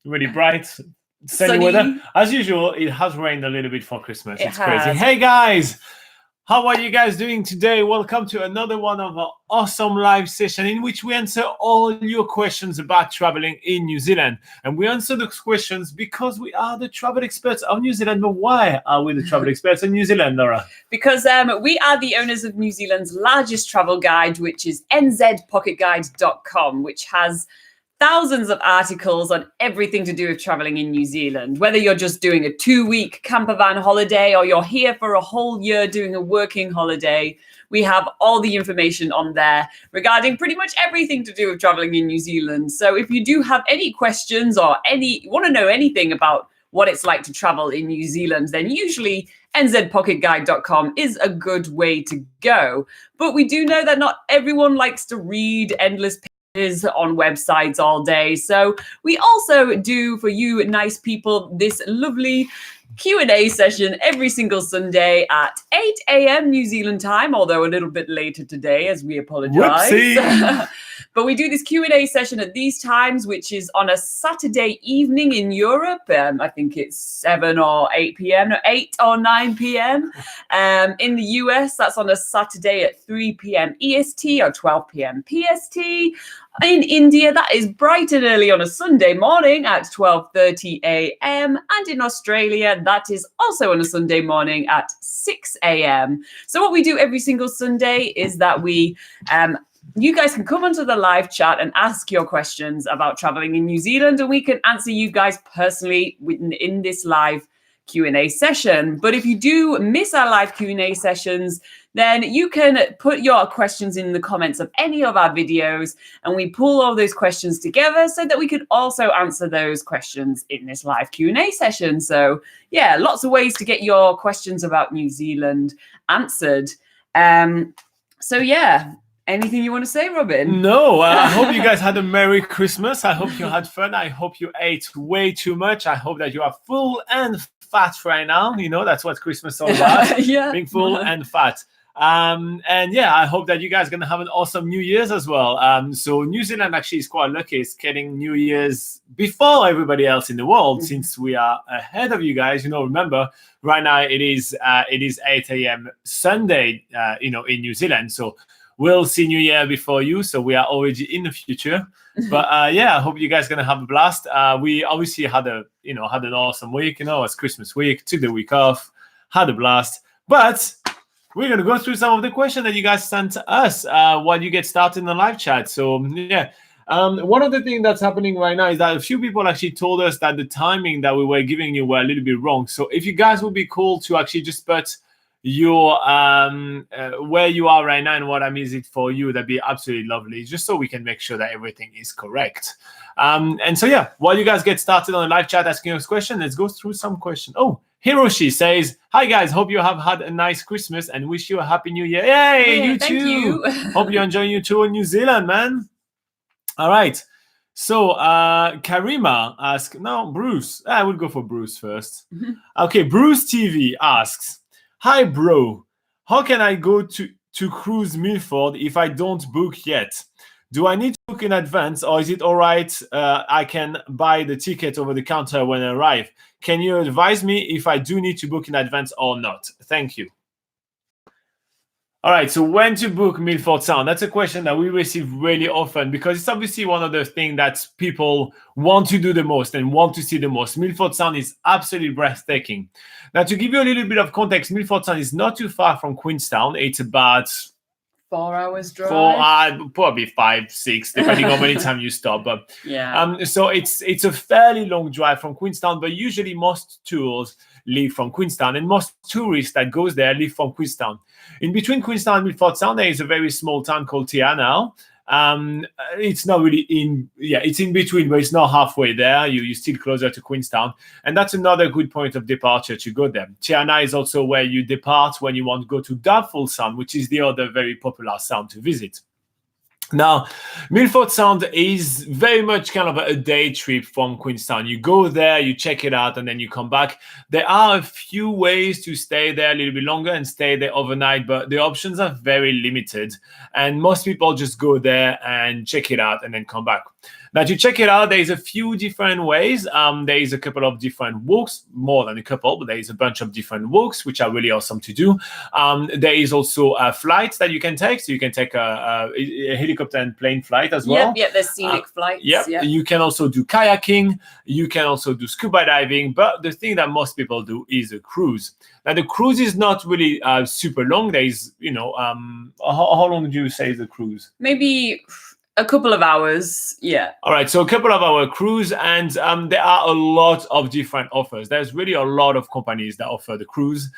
really bright, sunny weather. As usual, it has rained a little bit for Christmas. It's crazy. Hey guys, how are you guys doing today? Welcome to another one of our awesome live session in which we answer all your questions about traveling in New Zealand. And we answer those questions because we are the travel experts of New Zealand. But why are we the travel experts of New Zealand, Laura? Because we are the owners of New Zealand's largest travel guide, which is NZPocketGuide.com, which has thousands of articles on everything to do with traveling in New Zealand. Whether you're just doing a 2-week camper van holiday or you're here for a whole year doing a working holiday, we have all the information on there regarding pretty much everything to do with traveling in New Zealand. So if you do have any questions or want to know anything about what it's like to travel in New Zealand, then usually NZPocketGuide.com is a good way to go. But we do know that not everyone likes to read endless on websites all day. So we also do for you nice people this lovely Q&A session every single Sunday at 8 a.m. New Zealand time, although a little bit later today, as we apologize. But we do this Q&A session at these times, which is on a Saturday evening in Europe. I think it's 7 or 8 p.m., no, 8 or 9 p.m. In the US, that's on a Saturday at 3 p.m. EST or 12 p.m. PST. In India, that is bright and early on a Sunday morning at 12:30 a.m. And in Australia, that is also on a Sunday morning at 6 a.m. So what we do every single Sunday is that you guys can come onto the live chat and ask your questions about traveling in New Zealand, and we can answer you guys personally in this live Q&A session. But if you do miss our live Q&A sessions, then you can put your questions in the comments of any of our videos, and we pull all those questions together so that we can also answer those questions in this live Q&A session. So yeah, lots of ways to get your questions about New Zealand answered. So yeah. Anything you want to say, Robin? No, I hope you guys had a Merry Christmas. I hope you had fun. I hope you ate way too much. I hope that you are full and fat right now. You know, that's what Christmas is all about. Yeah. Being full and fat. And yeah, I hope that you guys are going to have an awesome New Year's as well. So New Zealand actually is quite lucky. It's getting New Year's before everybody else in the world, since we are ahead of you guys. You know, remember, right now it is 8 a.m. Sunday, in New Zealand. So we'll see New Year before you, so we are already in the future. But yeah, I hope you guys are gonna have a blast. We obviously had an awesome week. It's Christmas week. Took the week off, had a blast. But we're gonna go through some of the questions that you guys sent us while you get started in the live chat. So yeah. One of the things that's happening right now is that a few people actually told us that the timing that we were giving you were a little bit wrong. So if you guys would be cool to actually just put your where you are right now and what time is it for you, that'd be absolutely lovely, just so we can make sure that everything is correct. And so yeah, while you guys get started on the live chat asking us questions, let's go through some questions. Oh, Hiroshi says, hi guys, hope you have had a nice Christmas and wish you a happy New Year. Yay, you too. You. Hope you're enjoying your tour in New Zealand, man. All right. So Karima asks, no, Bruce. I will go for Bruce first. Okay, Bruce TV asks, hi, bro. How can I go to cruise Milford if I don't book yet? Do I need to book in advance, or is it all right? I can buy the ticket over the counter when I arrive. Can you advise me if I do need to book in advance or not? Thank you. All right, so when to book Milford Sound? That's a question that we receive really often because it's obviously one of the things that people want to do the most and want to see the most. Milford Sound is absolutely breathtaking. Now, to give you a little bit of context, Milford Sound is not too far from Queenstown. It's about 4 hours drive. Probably 5, 6, depending on how many times you stop. But yeah. So it's a fairly long drive from Queenstown, but usually most tours leave from Queenstown, and most tourists that goes there leave from Queenstown. In between Queenstown and Milford Sound, there is a very small town called Te Anau. It's not really it's in between, but it's not halfway there. You're still closer to Queenstown. And that's another good point of departure to go there. Te Anau is also where you depart when you want to go to Doubtful Sound, which is the other very popular sound to visit. Now, Milford Sound is very much kind of a day trip from Queenstown. You go there, you check it out, and then you come back. There are a few ways to stay there a little bit longer and stay there overnight, but the options are very limited. And most people just go there and check it out and then come back. Now, to check it out, there's a few different ways. There is a couple of different walks, more than a couple, but there is a bunch of different walks, which are really awesome to do. There is also a flight that you can take. So you can take a helicopter and plane flight as well. Yep, there's scenic flights. Yep. You can also do kayaking. You can also do scuba diving. But the thing that most people do is a cruise. Now, the cruise is not really super long. There is, how long do you say is the cruise? Maybe a couple of hours, yeah. All right, so a couple of hour cruise, and there are a lot of different offers. There's really a lot of companies that offer the cruise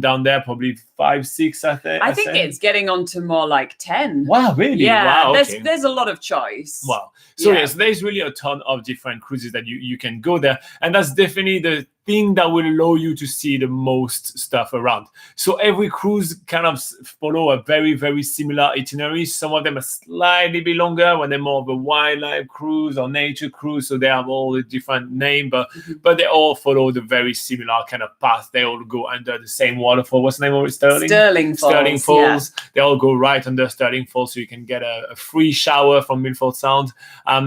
down there, probably 5, 6, I think. I think it's getting on to more like 10. Wow, really? Yeah, wow, okay. there's a lot of choice. Wow. So yes, there's really a ton of different cruises that you can go there, and that's definitely the thing that will allow you to see the most stuff around. So every cruise kind of follow a very, very similar itinerary. Some of them are slightly bit longer when they're more of a wildlife cruise or nature cruise. So they have all a different name, but they all follow the very similar kind of path. They all go under the same waterfall. What's the name of it? Stirling Falls. Stirling Falls. Yeah. They all go right under Stirling Falls, so you can get a free shower from Milford Sound.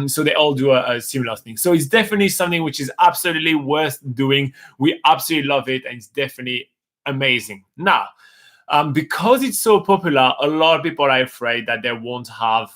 So they all do a similar thing. So it's definitely something which is absolutely worth doing. We absolutely love it, and it's definitely amazing. Now, because it's so popular, a lot of people are afraid that they won't have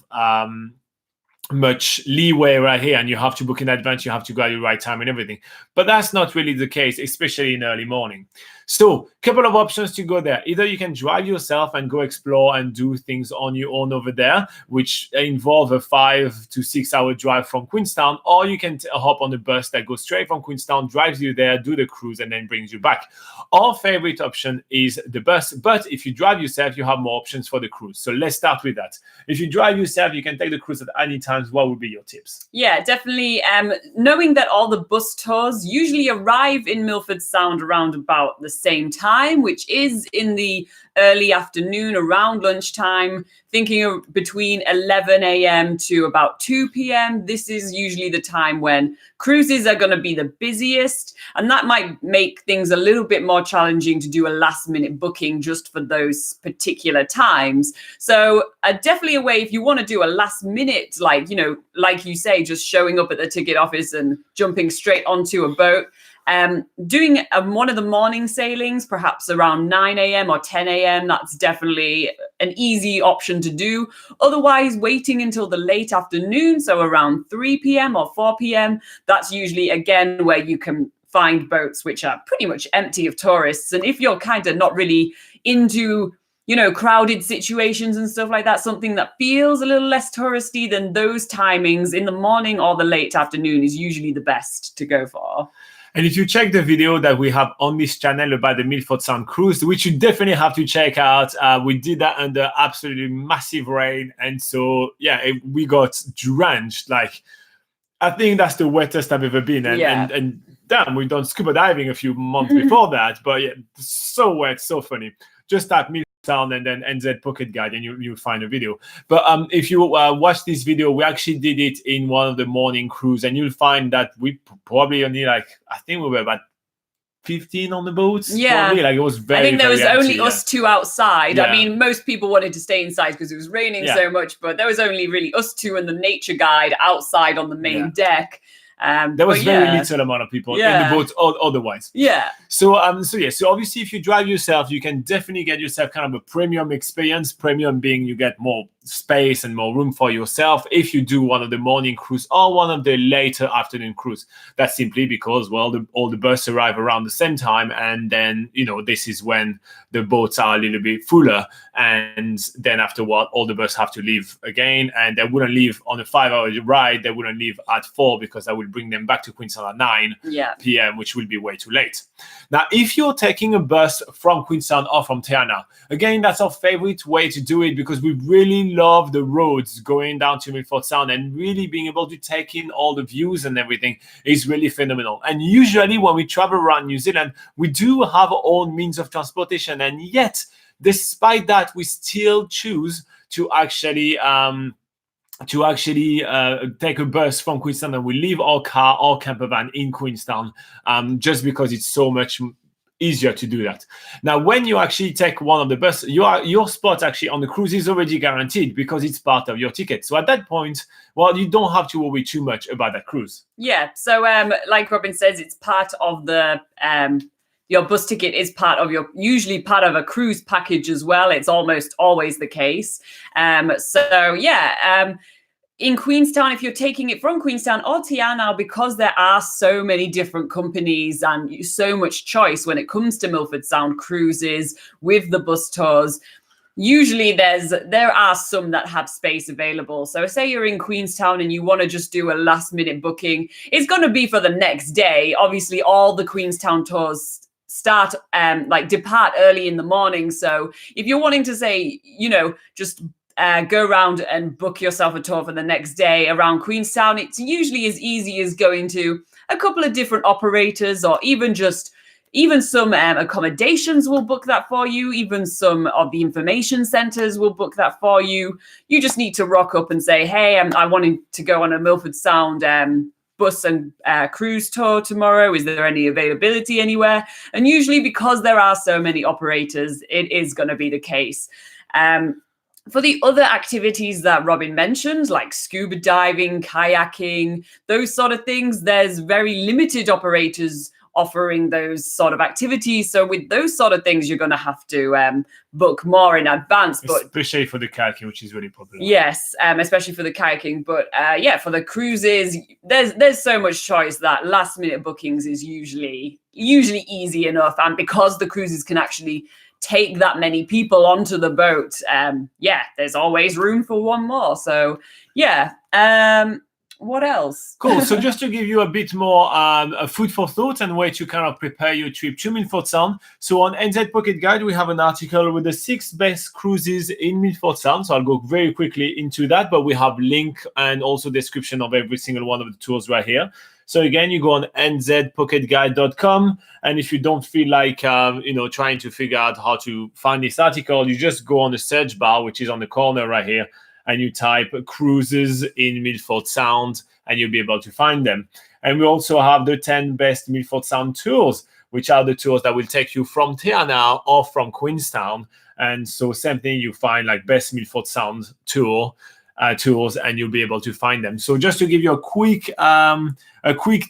much leeway right here, and you have to book in advance, you have to go at the right time and everything. But that's not really the case, especially in early morning. So a couple of options to go there. Either you can drive yourself and go explore and do things on your own over there, which involve a 5 to 6 hour drive from Queenstown, or you can hop on a bus that goes straight from Queenstown, drives you there, do the cruise, and then brings you back. Our favorite option is the bus, but if you drive yourself, you have more options for the cruise. So let's start with that. If you drive yourself, you can take the cruise at any time. What would be your tips? Yeah, definitely. Knowing that all the bus tours usually arrive in Milford Sound around about the same time, which is in the early afternoon, around lunchtime, thinking of between 11 a.m. to about 2 p.m. This is usually the time when cruises are going to be the busiest, and that might make things a little bit more challenging to do a last minute booking just for those particular times. So definitely a way, if you want to do a last minute, like you say, just showing up at the ticket office and jumping straight onto a boat, doing one of the morning sailings, perhaps around 9 a.m. or 10 a.m. That's definitely an easy option to do. Otherwise, waiting until the late afternoon, so around 3 p.m. or 4 p.m., that's usually, again, where you can find boats which are pretty much empty of tourists. And if you're kind of not really into crowded situations and stuff like that, something that feels a little less touristy, then those timings in the morning or the late afternoon is usually the best to go for. And if you check the video that we have on this channel about the Milford Sound cruise, which you definitely have to check out, we did that under absolutely massive rain. And so, we got drenched. Like, I think that's the wettest I've ever been. And damn, we've done scuba diving a few months before that. But yeah, so wet, so funny. Just type Milford Sound and then NZ Pocket Guide, and you'll find a video. But if you watch this video, we actually did it in one of the morning cruise, and you'll find that we probably only I think we were about 15 on the boats. Yeah, probably. Like, it was very, I think there was very only empty, us two outside. Yeah. I mean, most people wanted to stay inside because it was raining so much, but there was only really us two and the nature guide outside on the main deck. There was very little amount of people in the boat otherwise. Yeah. So obviously, if you drive yourself, you can definitely get yourself kind of a premium experience. Premium being you get more space and more room for yourself if you do one of the morning cruise or one of the later afternoon cruise. That's simply because, well, all the boats arrive around the same time, and then this is when the boats are a little bit fuller, and then afterward all the boats have to leave again, and they wouldn't leave on a 5-hour ride. They wouldn't leave at 4 because I would bring them back to Queenstown at 9 p.m., which will be way too late. Now, if you're taking a bus from Queenstown or from Teana, again, that's our favorite way to do it because we really love the roads going down to Milford Sound, and really being able to take in all the views and everything is really phenomenal. And usually when we travel around New Zealand, we do have our own means of transportation, and yet despite that, we still choose to actually take a bus from Queenstown, and we leave our car or camper van in Queenstown, just because it's so much easier to do that. Now, when you actually take one of the buses, your spot actually on the cruise is already guaranteed because it's part of your ticket. So at that point, well, you don't have to worry too much about that cruise. Yeah. So like Robin says, it's part of the your bus ticket is usually part of a cruise package as well. It's almost always the case. In Queenstown, if you're taking it from Queenstown or Tiana, because there are so many different companies and so much choice when it comes to Milford Sound cruises with the bus tours, usually there are some that have space available. So say you're in Queenstown and you want to just do a last minute booking, it's going to be for the next day. Obviously, all the Queenstown tours depart early in the morning. So if you're wanting to say, just go around and book yourself a tour for the next day around Queenstown, it's usually as easy as going to a couple of different operators, or even some accommodations will book that for you. Even some of the information centers will book that for you. You just need to rock up and say, hey, I wanted to go on a Milford Sound bus and cruise tour tomorrow. Is there any availability anywhere? And usually, because there are so many operators, it is going to be the case. For the other activities that Robin mentioned, like scuba diving, kayaking, those sort of things, there's very limited operators offering those sort of activities. So with those sort of things, you're going to have to book more in advance. But especially for the kayaking, which is really popular. Yes, especially for the kayaking. But for the cruises, there's so much choice that last minute bookings is usually easy enough. And because the cruises can actually take that many people onto the boat, there's always room for one more. So what else? Cool. So just to give you a bit more food for thought and way to kind of prepare your trip to Milford Sound. So on NZ Pocket Guide, we have an article with the 6 best cruises in Milford Sound. So I'll go very quickly into that, but we have link and also description of every single one of the tours right here. So again, you go on nzpocketguide.com, and if you don't feel like trying to figure out how to find this article, you just go on the search bar, which is on the corner right here, and you type cruises in Milford Sound, and you'll be able to find them. And we also have the 10 best Milford Sound tours, which are the tours that will take you from Tiana or from Queenstown. And so same thing, you find like best Milford Sound tours, and you'll be able to find them. So just to give you a quick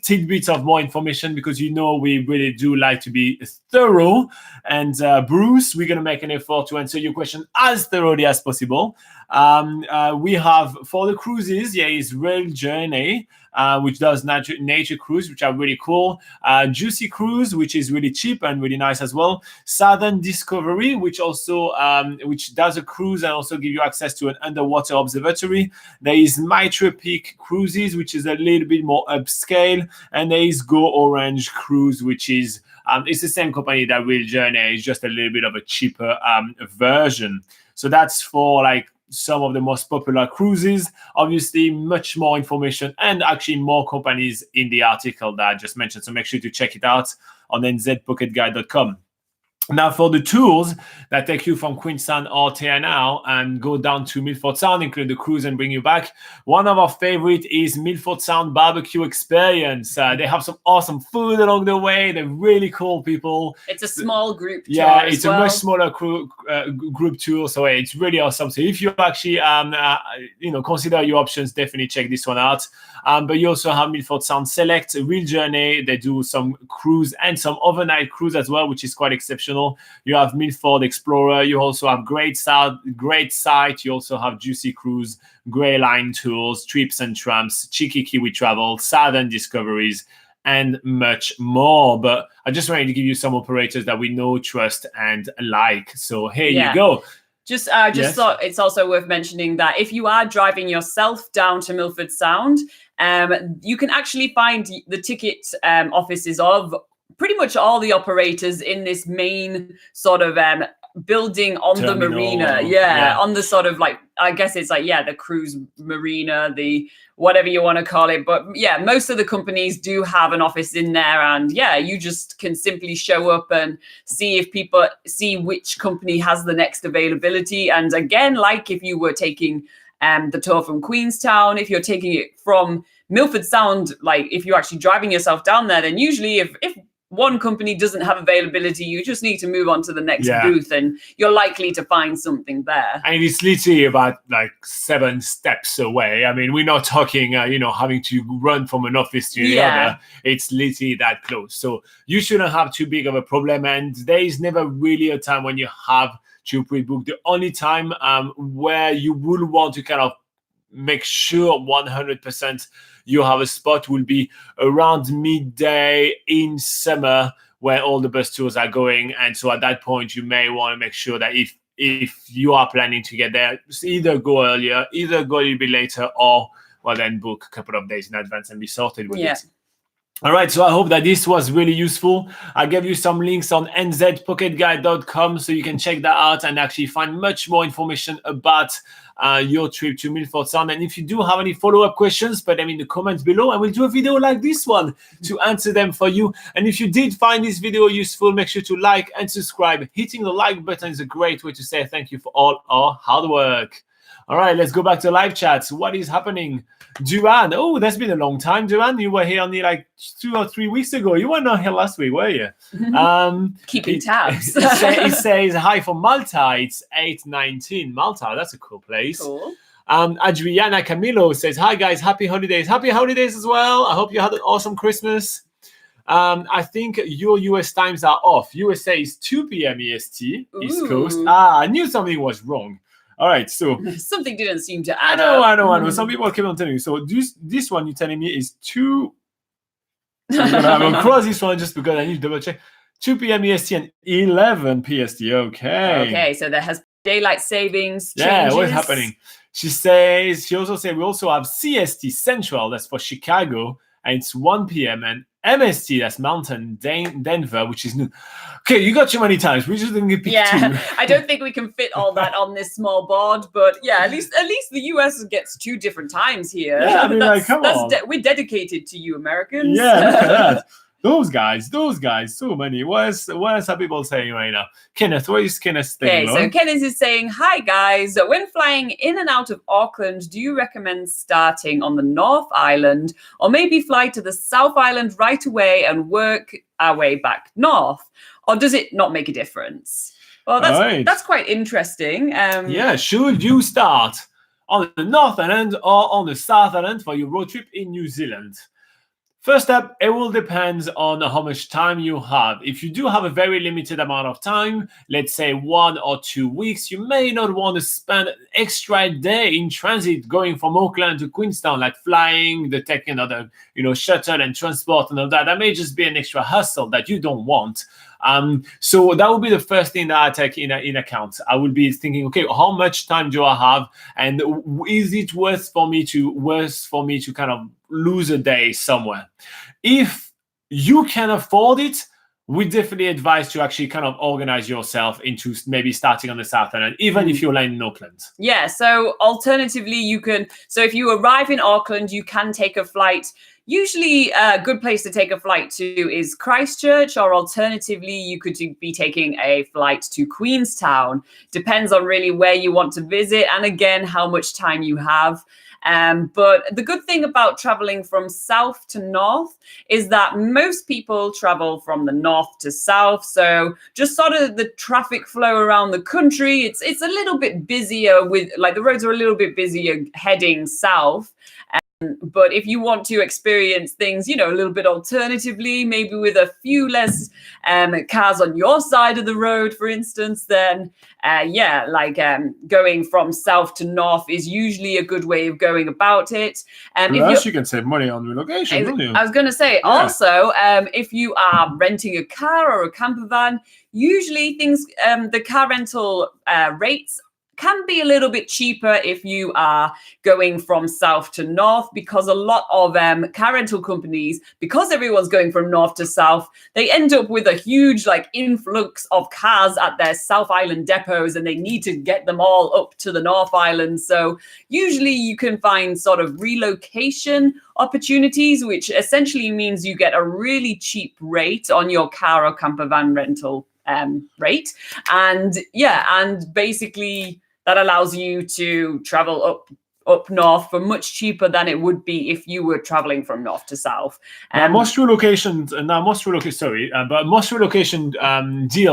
tidbit of more information, because we really do like to be thorough. And Bruce, we're going to make an effort to answer your question as thoroughly as possible. We have, for the cruises, is Rail Journey, which does nature cruise, which are really cool. Juicy Cruise, which is really cheap and really nice as well. Southern Discovery, which also which does a cruise and also give you access to an underwater observatory. There is Mitre Peak Cruises, which is a little bit more upscale, and there is Go Orange Cruise, which is it's the same company that Rail Journey, is just a little bit of a cheaper version. So that's for like some of the most popular cruises. Obviously, much more information and actually more companies in the article that I just mentioned. So make sure to check it out on nzpocketguide.com. Now, for the tours that take you from Queenstown or Tiana and go down to Milford Sound, include the cruise and bring you back, one of our favorite is Milford Sound Barbecue Experience. They have some awesome food along the way. They're really cool people. It's a small group tour. Yeah, it's a much smaller group tour, so it's really awesome. So if you actually consider your options, definitely check this one out. But you also have Milford Sound Select, Real Journey. They do some cruise and some overnight cruise as well, which is quite exceptional. You have Milford Explorer. You also have Great Sight. You also have Juicy Cruise, Grey Line Tours, Trips and Tramps, Cheeky Kiwi Travel, Southern Discoveries, and much more. But I just wanted to give you some operators that we know, trust, and like. So here you go. Just thought it's also worth mentioning that if you are driving yourself down to Milford Sound, you can actually find the ticket offices of pretty much all the operators in this main sort of building on terminal, the marina. On the sort of like, I guess it's like, the cruise marina, the whatever you want to call it. But most of the companies do have an office in there, and you just can simply show up and see which company has the next availability. And again, like if you were taking the tour from Queenstown, if you're taking it from Milford Sound, like if you're actually driving yourself down there, then usually if one company doesn't have availability, you just need to move on to the next Yeah. booth, and you're likely to find something there. And it's literally about like 7 steps away. I mean, we're not talking, having to run from an office to the other. It's literally that close. So you shouldn't have too big of a problem. And there is never really a time when you have to pre-book. The only time where you will want to kind of make sure 100% you have a spot will be around midday in summer, where all the bus tours are going. And so at that point, you may want to make sure that if you are planning to get there, either go earlier, either go a little bit later, or then book a couple of days in advance and be sorted with it. All right, so I hope that this was really useful. I gave you some links on nzpocketguide.com, so you can check that out and actually find much more information about your trip to Milford Sound. And if you do have any follow-up questions, put them in the comments below, and we'll do a video like this one to answer them for you. And if you did find this video useful, make sure to like and subscribe. Hitting the like button is a great way to say thank you for all our hard work. All right, let's go back to live chats. What is happening? Duran. Oh, that's been a long time, Duran. You were here only like 2 or 3 weeks ago. You were not here last week, were you? Keeping tabs. It says, hi from Malta. It's 8:19. Malta, that's a cool place. Cool. Adriana Camilo says, hi, guys. Happy holidays. Happy holidays as well. I hope you had an awesome Christmas. I think your US times are off. USA is 2 p.m. EST, East Coast. I knew something was wrong. All right, so something didn't seem to add up. I know. Some people keep on telling you. So this one you're telling me is 2. I'm gonna cross this one just because I need to double check. 2 p.m. EST and 11 PST. Okay, so there has daylight savings changes. Yeah, what's happening? She also said we also have CST Central, that's for Chicago, and it's 1 p.m. and MST, that's Mountain Denver, which is new. Okay, you got too many times. We just didn't pick 2. I don't think we can fit all that on this small board, but at least the US gets 2 different times here. Yeah, I mean, come on. We're dedicated to you Americans. Yeah, look at that. Those guys, so many. What else are people saying right now? Kenneth, what is Kenneth saying? Okay, so Kenneth is saying, hi guys, when flying in and out of Auckland, do you recommend starting on the North Island or maybe fly to the South Island right away and work our way back north? Or does it not make a difference? Well, that's quite interesting. Should you start on the North Island or on the South Island for your road trip in New Zealand? First up, it will depend on how much time you have. If you do have a very limited amount of time, let's say 1 or 2 weeks, you may not want to spend an extra day in transit going from Auckland to Queenstown, like flying, taking another, shuttle and transport and all that. That may just be an extra hustle that you don't want. So that would be the first thing that I take in account. I would be thinking, okay, how much time do I have, and is it worth for me to kind of lose a day somewhere? If you can afford it, we definitely advise to actually kind of organize yourself into maybe starting on the South Island, even if you're landing in Auckland. Yeah. So alternatively, if you arrive in Auckland, you can take a flight. Usually a good place to take a flight to is Christchurch, or alternatively, you could be taking a flight to Queenstown. Depends on really where you want to visit and again, how much time you have. But the good thing about traveling from south to north is that most people travel from the north to south. So just sort of the traffic flow around the country, it's a little bit busier the roads are a little bit busier heading south. But if you want to experience things, a little bit alternatively, maybe with a few less cars on your side of the road, for instance, then going from south to north is usually a good way of going about it. Plus, you can save money on relocation, don't you? I was going to say, also, if you are renting a car or a camper van, usually the car rental rates can be a little bit cheaper if you are going from south to north, because a lot of car rental companies, because everyone's going from north to south, they end up with a huge influx of cars at their South Island depots, and they need to get them all up to the North Island. So usually you can find sort of relocation opportunities, which essentially means you get a really cheap rate on your car or camper van rental rate. And basically that allows you to travel up up north for much cheaper than it would be if you were traveling from north to south. Most relocation deal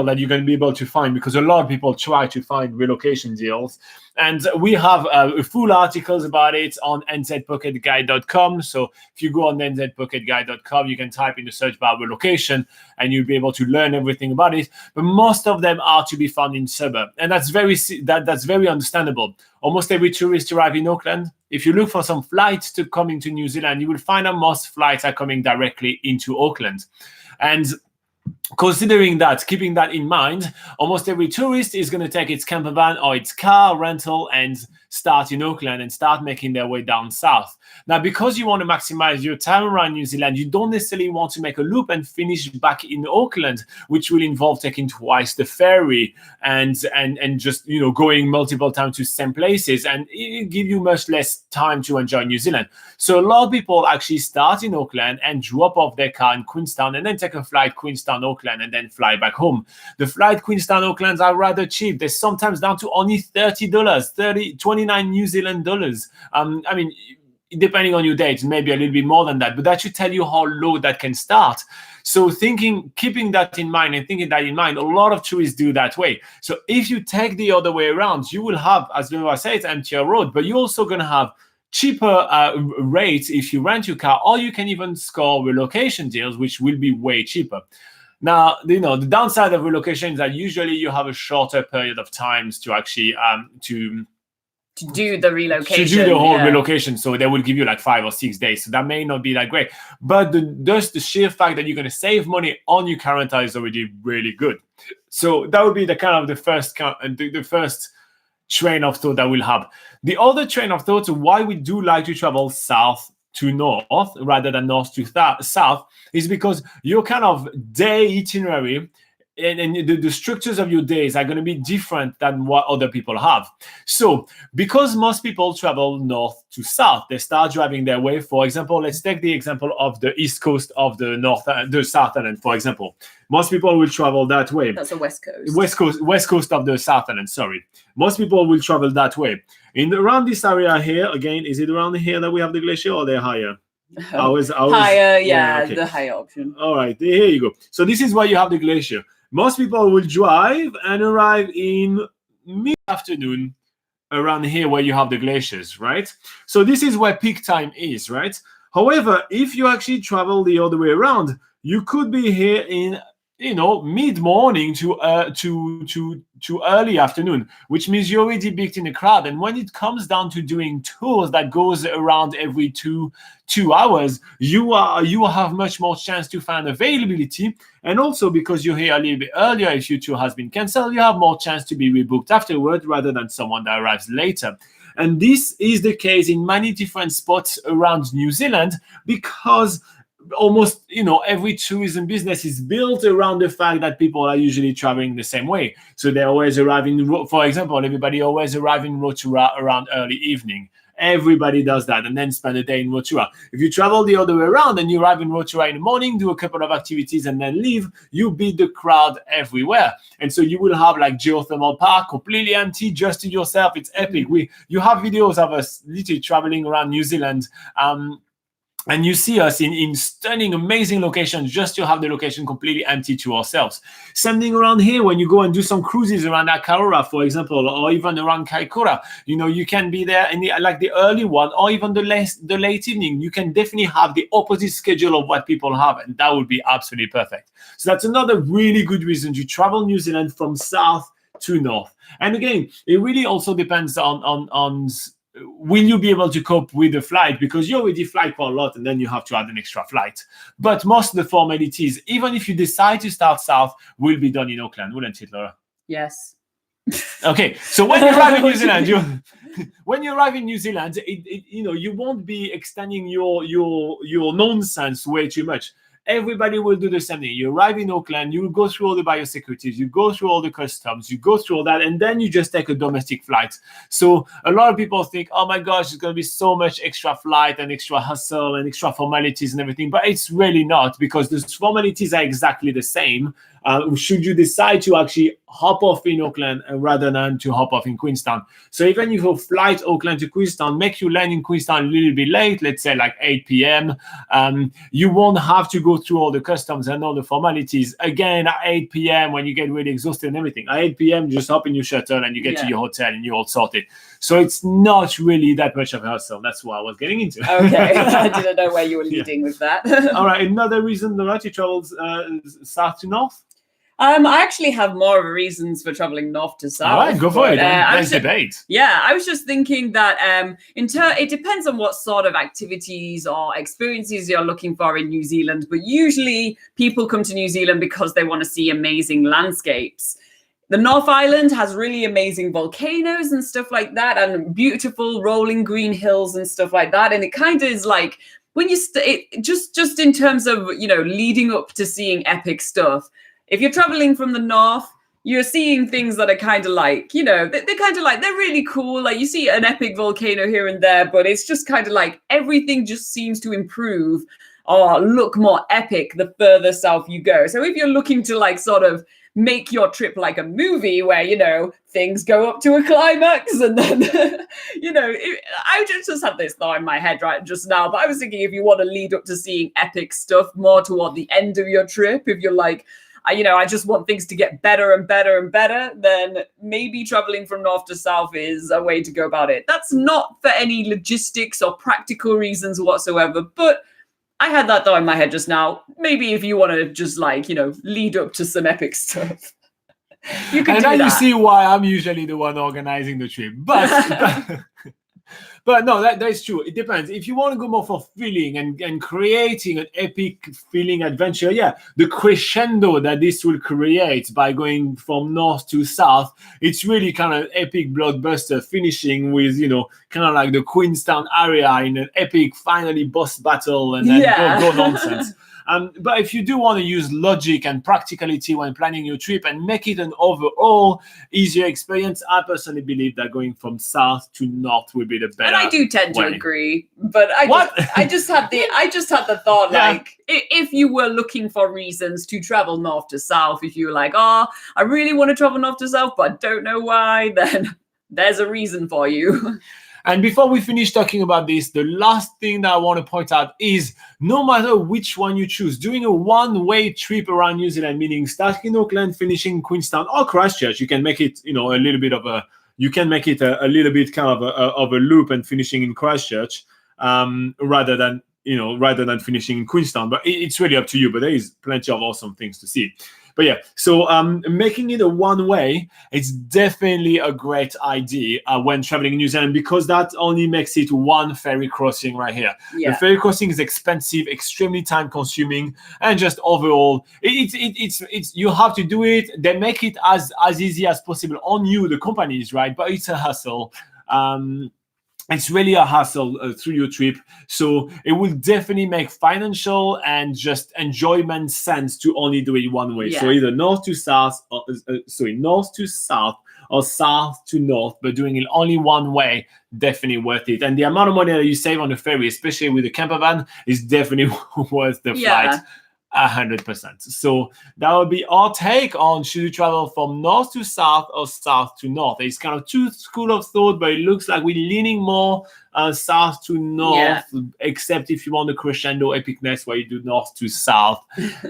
that you're going to be able to find, because a lot of people try to find relocation deals, and we have full articles about it on nzpocketguide.com. So if you go on nzpocketguide.com, you can type in the search bar relocation and you'll be able to learn everything about it. But most of them are to be found in suburb, and that's very understandable. Almost every tourist arrive in Auckland. If you look for some flights to come into New Zealand, you will find that most flights are coming directly into Auckland. And considering that, keeping that in mind, almost every tourist is going to take its camper van or its car rental and start in Auckland and start making their way down south. Now, because you want to maximize your time around New Zealand, you don't necessarily want to make a loop and finish back in Auckland, which will involve taking twice the ferry and just, you know, going multiple times to same places, and it give you much less time to enjoy New Zealand. So a lot of people actually start in Auckland and drop off their car in Queenstown and then take a flight Queenstown Auckland and then fly back home. The flight Queenstown Aucklands are rather cheap. They're sometimes down to only $30, 29 New Zealand dollars. I mean, depending on your date, maybe a little bit more than that, but that should tell you how low that can start. So keeping that in mind and thinking that in mind, a lot of tourists do that way. So if you take the other way around, you will have, as I say, it's emptier road, but you're also going to have cheaper rates if you rent your car, or you can even score relocation deals, which will be way cheaper. Now, you know, the downside of relocation is that usually you have a shorter period of times to actually to do the relocation. To do the whole relocation. So they will give you like 5 or 6 days. So that may not be that great. But just the sheer fact that you're going to save money on your car rental is already really good. So that would be the kind of the first train of thought that we'll have. The other train of thought, why we do like to travel south to north rather than north to south, is because your kind of day itinerary and the structures of your days are going to be different than what other people have. So because most people travel north to south, they start driving their way. For example, let's take the example of the east coast of the South Island, for example. Most people will travel that way. That's the west coast. West coast of the South Island, sorry. Most people will travel that way. Around this area here, again, is it around here that we have the glacier, or they're higher? Higher, okay. The higher option. All right, here you go. So this is where you have the glacier. Most people will drive and arrive in mid-afternoon around here where you have the glaciers, right? So this is where peak time is, right? However, if you actually travel the other way around, you could be here in, you know, mid-morning to early afternoon, which means you're already booked in a crowd. And when it comes down to doing tours that goes around every two hours, you have much more chance to find availability. And also because you're here a little bit earlier, if your tour has been cancelled, you have more chance to be rebooked afterward rather than someone that arrives later. And this is the case in many different spots around New Zealand, because almost, you know, every tourism business is built around the fact that people are usually traveling the same way. So they always arrive for example, everybody always arrive in Rotorua around early evening. Everybody does that and then spend a day in Rotorua. If you travel the other way around and you arrive in Rotorua in the morning, do a couple of activities and then leave, you beat the crowd everywhere. And so you will have like geothermal park completely empty just to yourself. It's epic. You have videos of us literally traveling around New Zealand, and you see us in stunning, amazing locations just to have the location completely empty to ourselves. Same thing around here when you go and do some cruises around Akaura, for example, or even around Kaikoura. You know, you can be there in the early one or even the late evening. You can definitely have the opposite schedule of what people have, and that would be absolutely perfect. So that's another really good reason to travel New Zealand from south to north. And again, it really also depends on will you be able to cope with the flight, because you already fly quite a lot and then you have to add an extra flight. But most of the formalities, even if you decide to start south, will be done in Auckland, wouldn't it, Laura? Yes. Okay, so when you arrive in New Zealand, you know, you won't be extending your nonsense way too much. Everybody will do the same thing. You arrive in Auckland, you go through all the biosecurities, you go through all the customs, you go through all that, and then you just take a domestic flight. So a lot of people think, oh my gosh, it's going to be so much extra flight and extra hustle and extra formalities and everything. But it's really not, because the formalities are exactly the same. Should you decide to actually hop off in Auckland rather than to hop off in Queenstown. So even if you flight Auckland to Queenstown, make you land in Queenstown a little bit late, let's say like 8 p.m. You won't have to go through all the customs and all the formalities again at 8 p.m. when you get really exhausted and everything. At 8 p.m., just hop in your shuttle and you get to your hotel and you're all sorted. So it's not really that much of a hassle. That's what I was getting into. Okay, I didn't know where you were leading with that. All right, another reason the Lottie travels south to north. I actually have more reasons for traveling north to south. All right, go for it. Let's debate. Yeah, I was just thinking that it depends on what sort of activities or experiences you're looking for in New Zealand. But usually people come to New Zealand because they want to see amazing landscapes. The North Island has really amazing volcanoes and stuff like that, and beautiful rolling green hills and stuff like that. And it kind of is like when you just in terms of, you know, leading up to seeing epic stuff. If you're traveling from the north, you're seeing things that are kind of like, you know, they're kind of like, they're really cool. Like you see an epic volcano here and there, but it's just kind of like everything just seems to improve or look more epic the further south you go. So if you're looking to like sort of make your trip like a movie where, you know, things go up to a climax and then, you know, I just had this thought in my head right just now, but I was thinking if you want to lead up to seeing epic stuff more toward the end of your trip, if you're like, you know, I just want things to get better and better and better, then maybe traveling from north to south is a way to go about it. That's not for any logistics or practical reasons whatsoever, but I had that thought in my head just now. Maybe if you want to just like, you know, lead up to some epic stuff, you can do that. And you see why I'm usually the one organizing the trip. But no, that is true. It depends. If you want to go more for feeling and creating an epic feeling adventure, yeah, the crescendo that this will create by going from north to south, it's really kind of epic blockbuster then with, you know, kind of like the Queenstown area in an epic finally boss battle and then go nonsense. But if you do want to use logic and practicality when planning your trip and make it an overall easier experience, I personally believe that going from south to north would be the better. And I do tend to agree, but I just had the thought like if you were looking for reasons to travel north to south, if you were like, oh, I really want to travel north to south, but don't know why, then there's a reason for you. And before we finish talking about this, the last thing that I want to point out is no matter which one you choose, doing a one-way trip around New Zealand, meaning starting in Auckland, finishing in Queenstown or Christchurch, you can make it, you know, a little bit kind of a loop and finishing in Christchurch, rather than finishing in Queenstown. But it's really up to you. But there is plenty of awesome things to see. But yeah, so making it a one-way, it's definitely a great idea when traveling in New Zealand because that only makes it one ferry crossing right here. Yeah. The ferry crossing is expensive, extremely time-consuming, and just overall, it's you have to do it. They make it as easy as possible on you, the companies, right? But it's a hassle. It's really a hassle through your trip. So it will definitely make financial and just enjoyment sense to only do it one way. Yeah. So either north to south, north to south or south to north, but doing it only one way, definitely worth it. And the amount of money that you save on the ferry, especially with the camper van, is definitely worth the flight. 100%. So that would be our take on should you travel from north to south or south to north. It's kind of two school of thought, but it looks like we're leaning more south to north, except if you want the crescendo epicness where you do north to south.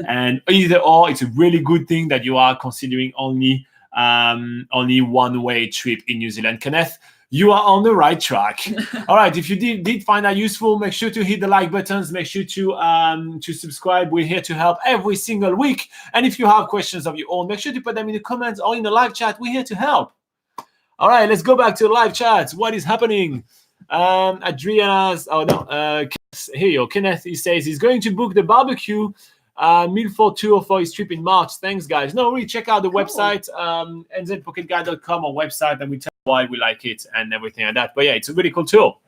And either or, it's a really good thing that you are considering only one-way trip in New Zealand. Kenneth, you are on the right track. All right, if you did find that useful, make sure to hit the like buttons. Make sure to subscribe. We're here to help every single week. And if you have questions of your own, make sure to put them in the comments or in the live chat. We're here to help. All right, let's go back to the live chat. What is happening? Adriana's, here you go. Kenneth, he says he's going to book the barbecue meal for two for his trip in March. Thanks, guys. No, really check out the website, nzpocketguide.com or website, and we tell why we like it and everything like that. But yeah, it's a really cool tool.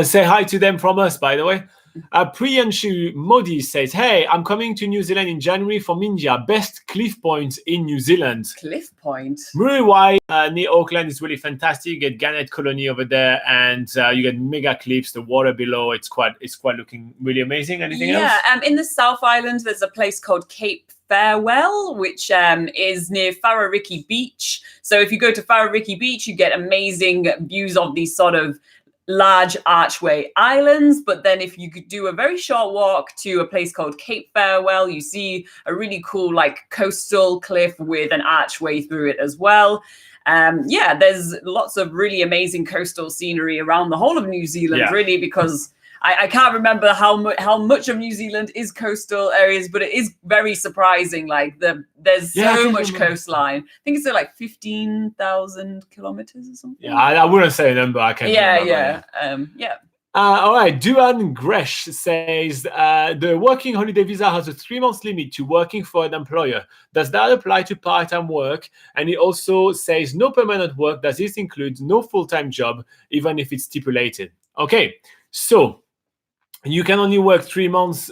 Say hi to them from us, by the way. Priyanshu Modi says, hey, I'm coming to New Zealand in January from India. Best cliff points in New Zealand. Cliff point? Muriwai near Auckland is really fantastic. You get Gannet Colony over there, and you get mega cliffs, the water below. It's quite looking really amazing. Anything else? Yeah, in the South Island, there's a place called Cape Farewell, which is near Farariki Beach. So if you go to Farariki Beach, you get amazing views of these sort of large archway islands. But then if you could do a very short walk to a place called Cape Farewell, you see a really cool like coastal cliff with an archway through it as well. Yeah, there's lots of really amazing coastal scenery around the whole of New Zealand, really, because I can't remember how much of New Zealand is coastal areas, but it is very surprising. Like there's so much coastline. I think it's like 15,000 kilometers or something. Yeah, I wouldn't say a number. I can't remember. All right, Duan Gresh says the working holiday visa has a 3 months limit to working for an employer. Does that apply to part-time work? And he also says no permanent work. Does this include no full-time job, even if it's stipulated? Okay, so you can only work 3 months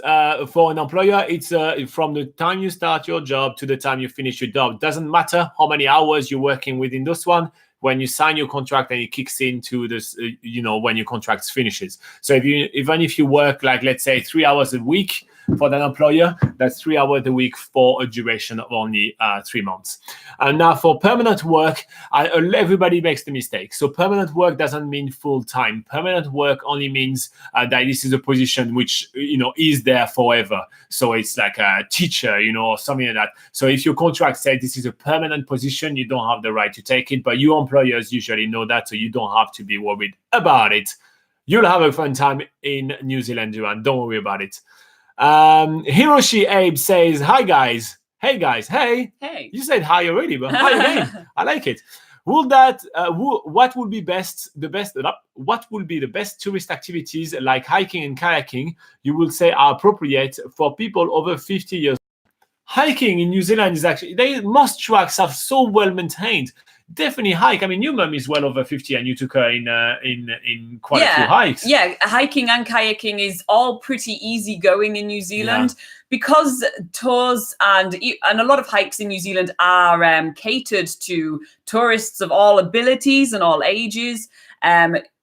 for an employer. It's from the time you start your job to the time you finish your job. Doesn't matter how many hours you're working within this one. When you sign your contract, and it kicks into this, when your contract finishes. So even if you work, like, let's say 3 hours a week for that employer, that's 3 hours a week for a duration of only 3 months. And now for permanent work, everybody makes the mistake. So permanent work doesn't mean full time. Permanent work only means that this is a position which, is there forever. So it's like a teacher, or something like that. So if your contract says this is a permanent position, you don't have the right to take it, but your employers usually know that, so you don't have to be worried about it. You'll have a fun time in New Zealand, Joanne. Don't worry about it. Hiroshi Abe says, hi guys. Hey guys. Hey. You said hi already, but hi again. I like it. What would be the best tourist activities like hiking and kayaking you will say are appropriate for people over 50 years? Hiking in New Zealand is actually, most tracks are so well maintained. Definitely hike. I mean, your mum is well over 50 and you took her in quite a few hikes. Yeah, hiking and kayaking is all pretty easy going in New Zealand because tours and a lot of hikes in New Zealand are catered to tourists of all abilities and all ages.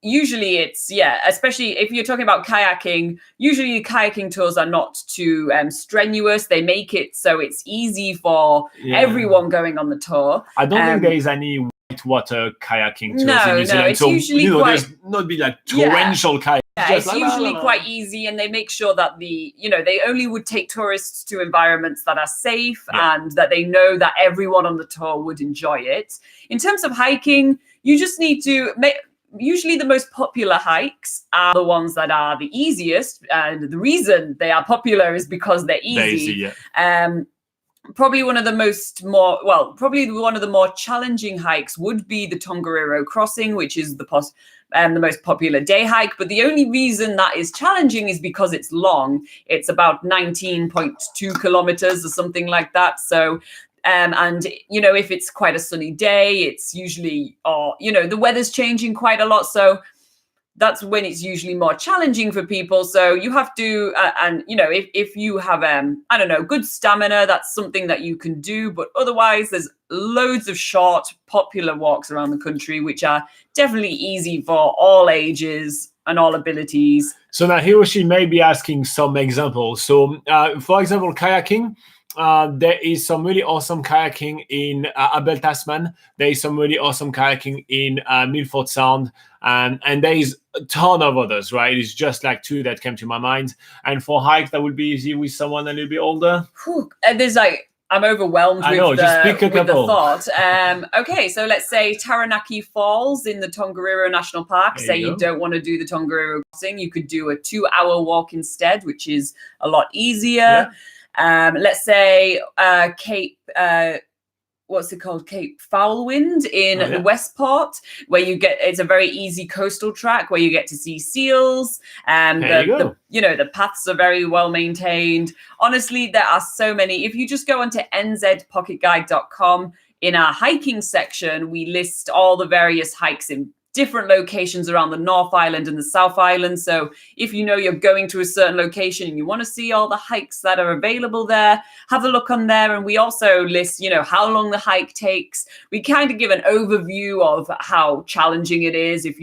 Usually it's, especially if you're talking about kayaking, usually kayaking tours are not too strenuous. They make it so it's easy for everyone going on the tour. I don't think there is any whitewater kayaking tours in New Zealand. No, it's usually quite... there's not be like torrential kayaking. Yeah, it's usually quite easy, and they make sure that they only would take tourists to environments that are safe and that they know that everyone on the tour would enjoy it. In terms of hiking, you just need to make... Usually the most popular hikes are the ones that are the easiest, and the reason they are popular is because they're easy. Probably one of the more challenging hikes would be the Tongariro Crossing, which is the most popular day hike. But the only reason that is challenging is because it's long. It's about 19.2 kilometers or something like that. So and if it's quite a sunny day, it's usually the weather's changing quite a lot, so that's when it's usually more challenging for people. So you have to if you have good stamina, that's something that you can do. But otherwise there's loads of short popular walks around the country which are definitely easy for all ages and all abilities. So now Hiroshi may be asking some examples. So for example, kayaking. There is some really awesome kayaking in Abel Tasman. There is some really awesome kayaking in Milford Sound. And there is a ton of others, right? It's just like two that came to my mind. And for hike, that would be easy with someone a little bit older. There's I'm overwhelmed with the thought. Okay, so let's say Taranaki Falls in the Tongariro National Park. You don't want to do the Tongariro Crossing. You could do a 2-hour walk instead, which is a lot easier. Let's say Cape Foulwind in the Westport, where it's a very easy coastal track where you get to see seals. The paths are very well maintained. Honestly, there are so many. If you just go onto nzpocketguide.com, in our hiking section, we list all the various hikes in different locations around the North Island and the South Island. So if you know you're going to a certain location and you want to see all the hikes that are available there, have a look on there. And we also list, you know, how long the hike takes. We kind of give an overview of how challenging it is. If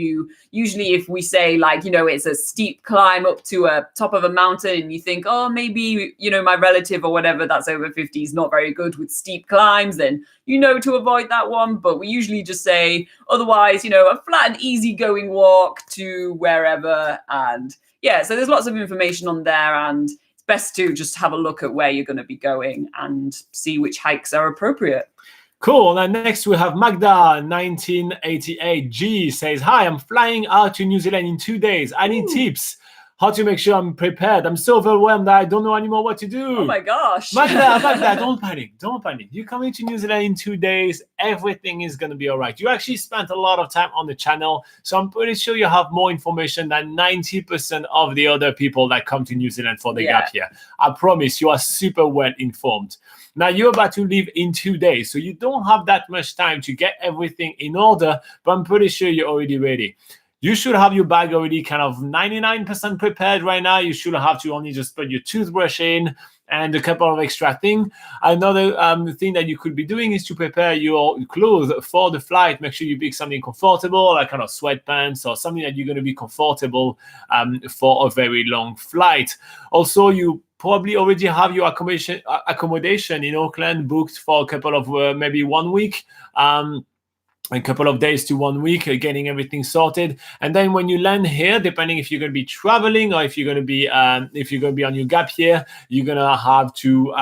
we say, like, you know, it's a steep climb up to a top of a mountain and you think, oh, maybe, you know, my relative or whatever that's over 50 is not very good with steep climbs, then you know to avoid that one. But we usually just say, otherwise, you know, a flat and easy going walk to wherever. And yeah, so there's lots of information on there, and it's best to just have a look at where you're going to be going and see which hikes are appropriate. Cool. And next we have Magda 1988G says, hi, I'm flying out to New Zealand in 2 days. I need tips. How to make sure I'm prepared. I'm so overwhelmed that I don't know anymore what to do. Oh my gosh. Magda, don't panic. Don't panic. You're coming to New Zealand in 2 days. Everything is going to be all right. You actually spent a lot of time on the channel, so I'm pretty sure you have more information than 90% of the other people that come to New Zealand for the gap year. I promise you are super well informed. Now, you're about to leave in 2 days, so you don't have that much time to get everything in order, but I'm pretty sure you're already ready. You should have your bag already kind of 99% prepared right now. You should have to only just put your toothbrush in and a couple of extra things. Another thing that you could be doing is to prepare your clothes for the flight. Make sure you pick something comfortable, like kind of sweatpants or something that you're going to be comfortable for a very long flight. Also, you probably already have your accommodation in Auckland booked for a couple of maybe 1 week. A couple of days to 1 week, getting everything sorted. And then when you land here, depending if you're going to be traveling or if you're going to be on your gap year, you're going to have to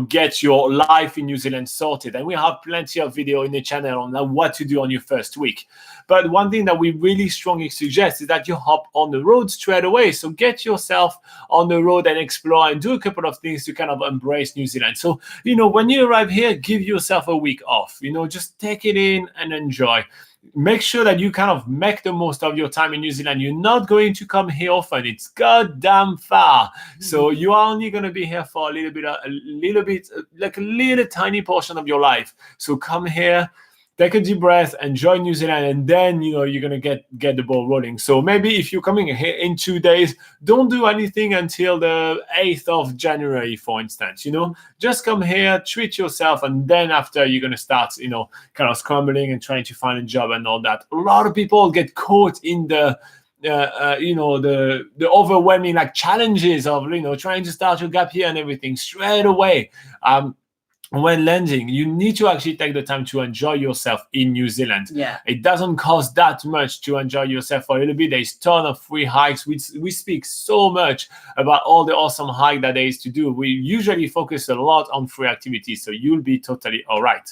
get your life in New Zealand sorted. And we have plenty of video in the channel on what to do on your first week. But one thing that we really strongly suggest is that you hop on the road straight away. So get yourself on the road and explore and do a couple of things to kind of embrace New Zealand. So, when you arrive here, give yourself a week off, just take it in and enjoy. Make sure that you kind of make the most of your time in New Zealand. You're not going to come here often. It's goddamn far. So you are only going to be here for a little bit, like a little tiny portion of your life. So come here, take a deep breath, enjoy New Zealand, and then you're gonna get the ball rolling. So maybe if you're coming here in 2 days, don't do anything until the 8th of January, for instance. Just come here, treat yourself, and then after you're gonna start, kind of scrambling and trying to find a job and all that. A lot of people get caught in the overwhelming challenges of trying to start your gap year and everything straight away. When landing, you need to actually take the time to enjoy yourself in New Zealand. Yeah. It doesn't cost that much to enjoy yourself for a little bit. There's a ton of free hikes. We speak so much about all the awesome hike that there is to do. We usually focus a lot on free activities, so you'll be totally all right.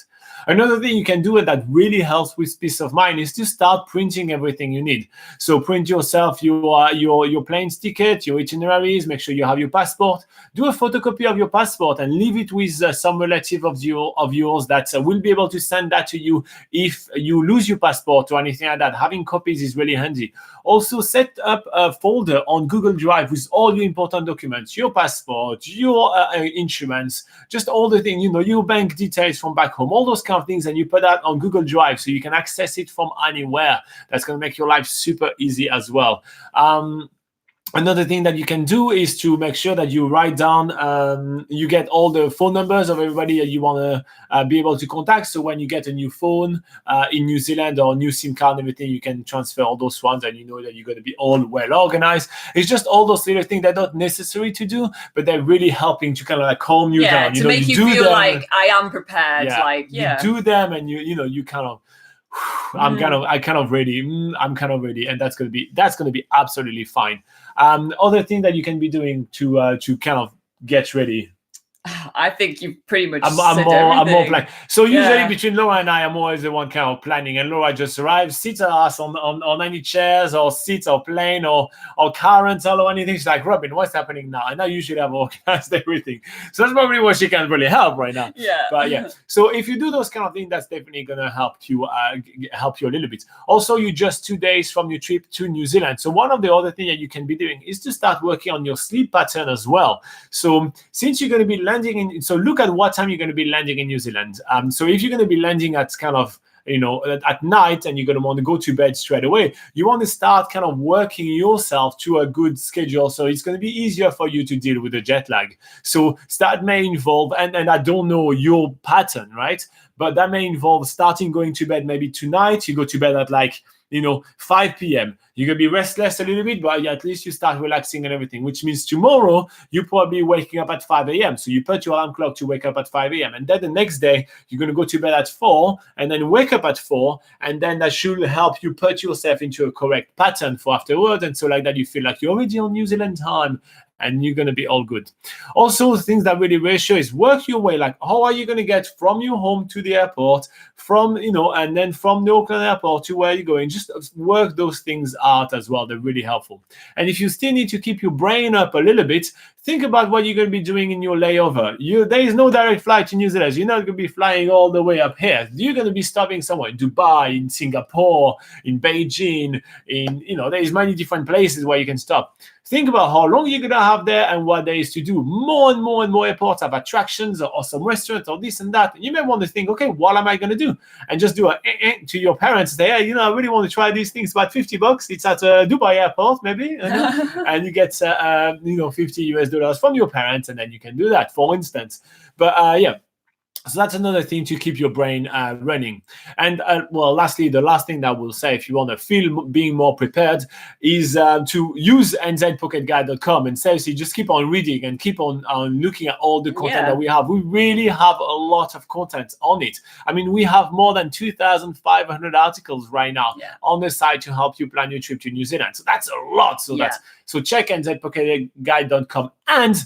Another thing you can do that really helps with peace of mind is to start printing everything you need. So print yourself your plane's ticket, your itineraries, make sure you have your passport. Do a photocopy of your passport and leave it with some relative of yours that will be able to send that to you if you lose your passport or anything like that. Having copies is really handy. Also, set up a folder on Google Drive with all your important documents, your passport, your insurance, just all the things, your bank details from back home, all those kind of things, and you put that on Google Drive so you can access it from anywhere. That's going to make your life super easy as well. Another thing that you can do is to make sure that you write down, you get all the phone numbers of everybody that you want to be able to contact. So when you get a new phone in New Zealand or new SIM card and everything, you can transfer all those ones and you know that you're going to be all well organized. It's just all those little things that are not necessary to do, but they're really helping to kind of calm you down. To make you feel like I am prepared. You do them and you kind of, I'm kind of ready, and that's gonna be absolutely fine. Other thing that you can be doing to kind of get ready. I think you've pretty much I'm more planning. So usually between Laura and I, I'm always the one kind of planning, and Laura just arrives, sits her ass on any chairs or seats or plane or car rental or anything. She's like, Robin, what's happening now? And I usually have organized everything. So that's probably what she can really help right now. Yeah. But yeah. So if you do those kind of things, that's definitely gonna help you a little bit. Also, you're just 2 days from your trip to New Zealand. So one of the other things that you can be doing is to start working on your sleep pattern as well. So since you're going to be landing so look at what time you're going to be landing in New Zealand. So if you're going to be landing at kind of at night, and you're going to want to go to bed straight away. You want to start kind of working yourself to a good schedule, so it's going to be easier for you to deal with the jet lag. So that may involve, and I don't know your pattern, right? But that may involve starting going to bed maybe tonight. You go to bed at 5 p.m. You're going to be restless a little bit, but at least you start relaxing and everything, which means tomorrow you're probably waking up at 5 a.m. So you put your alarm clock to wake up at 5 a.m. And then the next day, you're going to go to bed at 4 and then wake up at 4. And then that should help you put yourself into a correct pattern for afterward. And so like that, you feel like you're already on New Zealand time, and you're going to be all good. Also, things that really reassure is work your way. Like, how are you going to get from your home to the airport, and then from the Auckland airport to where you're going? Just work those things out as well. They're really helpful. And if you still need to keep your brain up a little bit, think about what you're going to be doing in your layover. There is no direct flight to New Zealand. You're not going to be flying all the way up here. You're going to be stopping somewhere in Dubai, in Singapore, in Beijing, there's many different places where you can stop. Think about how long you're going to have there and what there is to do. More and more and more airports have attractions or some restaurants or this and that. And you may want to think, okay, what am I going to do? And just do to your parents. Say, hey, I really want to try these things. About $50. It's at Dubai airport, maybe. And you get, $50 from your parents, and then you can do that, for instance. But yeah. So that's another thing to keep your brain running. And lastly, the last thing that we'll say, if you want to feel being more prepared, is to use nzpocketguide.com and seriously just keep on reading and keep on looking at all the content that we have. We really have a lot of content on it. I mean, we have more than 2,500 articles right now on the site to help you plan your trip to New Zealand. So that's a lot. So check nzpocketguide.com. And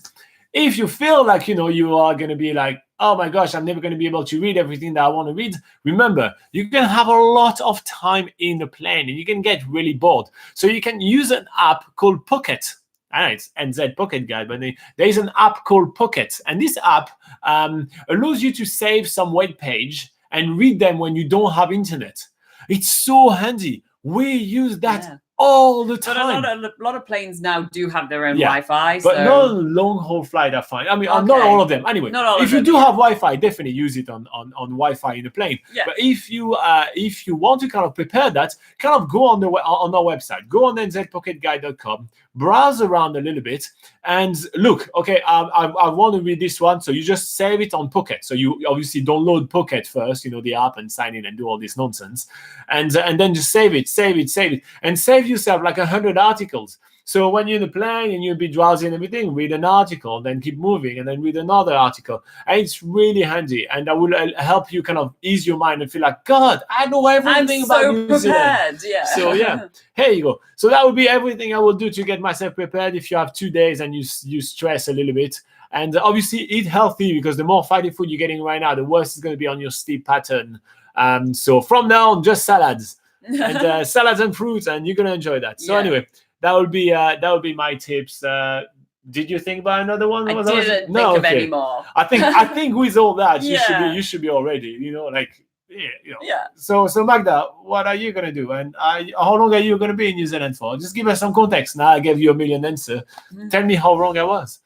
if you feel like, you are going to be like, oh my gosh, I'm never going to be able to read everything that I want to read, remember, you can have a lot of time in the plane and you can get really bored. So you can use an app called Pocket. I know it's NZ Pocket Guide, but there is an app called Pocket. And this app allows you to save some web page and read them when you don't have internet. It's so handy. We use that all the time. But a lot of planes now do have their own Wi-Fi. But no long-haul flight are fine. I mean, not all of them. Anyway, if you do have Wi-Fi, definitely use it on Wi-Fi in the plane. Yeah. But if you want to kind of prepare that, kind of go on our website. Go on nzpocketguide.com, browse around a little bit, and look, okay, I want to read this one. So you just save it on Pocket. So you obviously download Pocket first, the app, and sign in and do all this nonsense. And then just save it, and save yourself like 100 articles. So when you're in the plane and you'll be drowsy and everything, read an article, then keep moving, and then read another article. And it's really handy, and that will help you kind of ease your mind and feel like, God, I know everything about New Zealand. So here you go. So that would be everything I will do to get myself prepared. If you have 2 days and you stress a little bit, and obviously eat healthy, because the more fatty food you're getting right now, the worse it's going to be on your sleep pattern. So from now on, just salads. And salads and fruits, and you're gonna enjoy that. So anyway, that would be my tips. Did you think about another one? I didn't think of any more. I think with all that, you should be all ready. So Magda, what are you gonna do? And how long are you gonna be in New Zealand for? Just give us some context. Now I gave you a million answers. Tell me how wrong I was.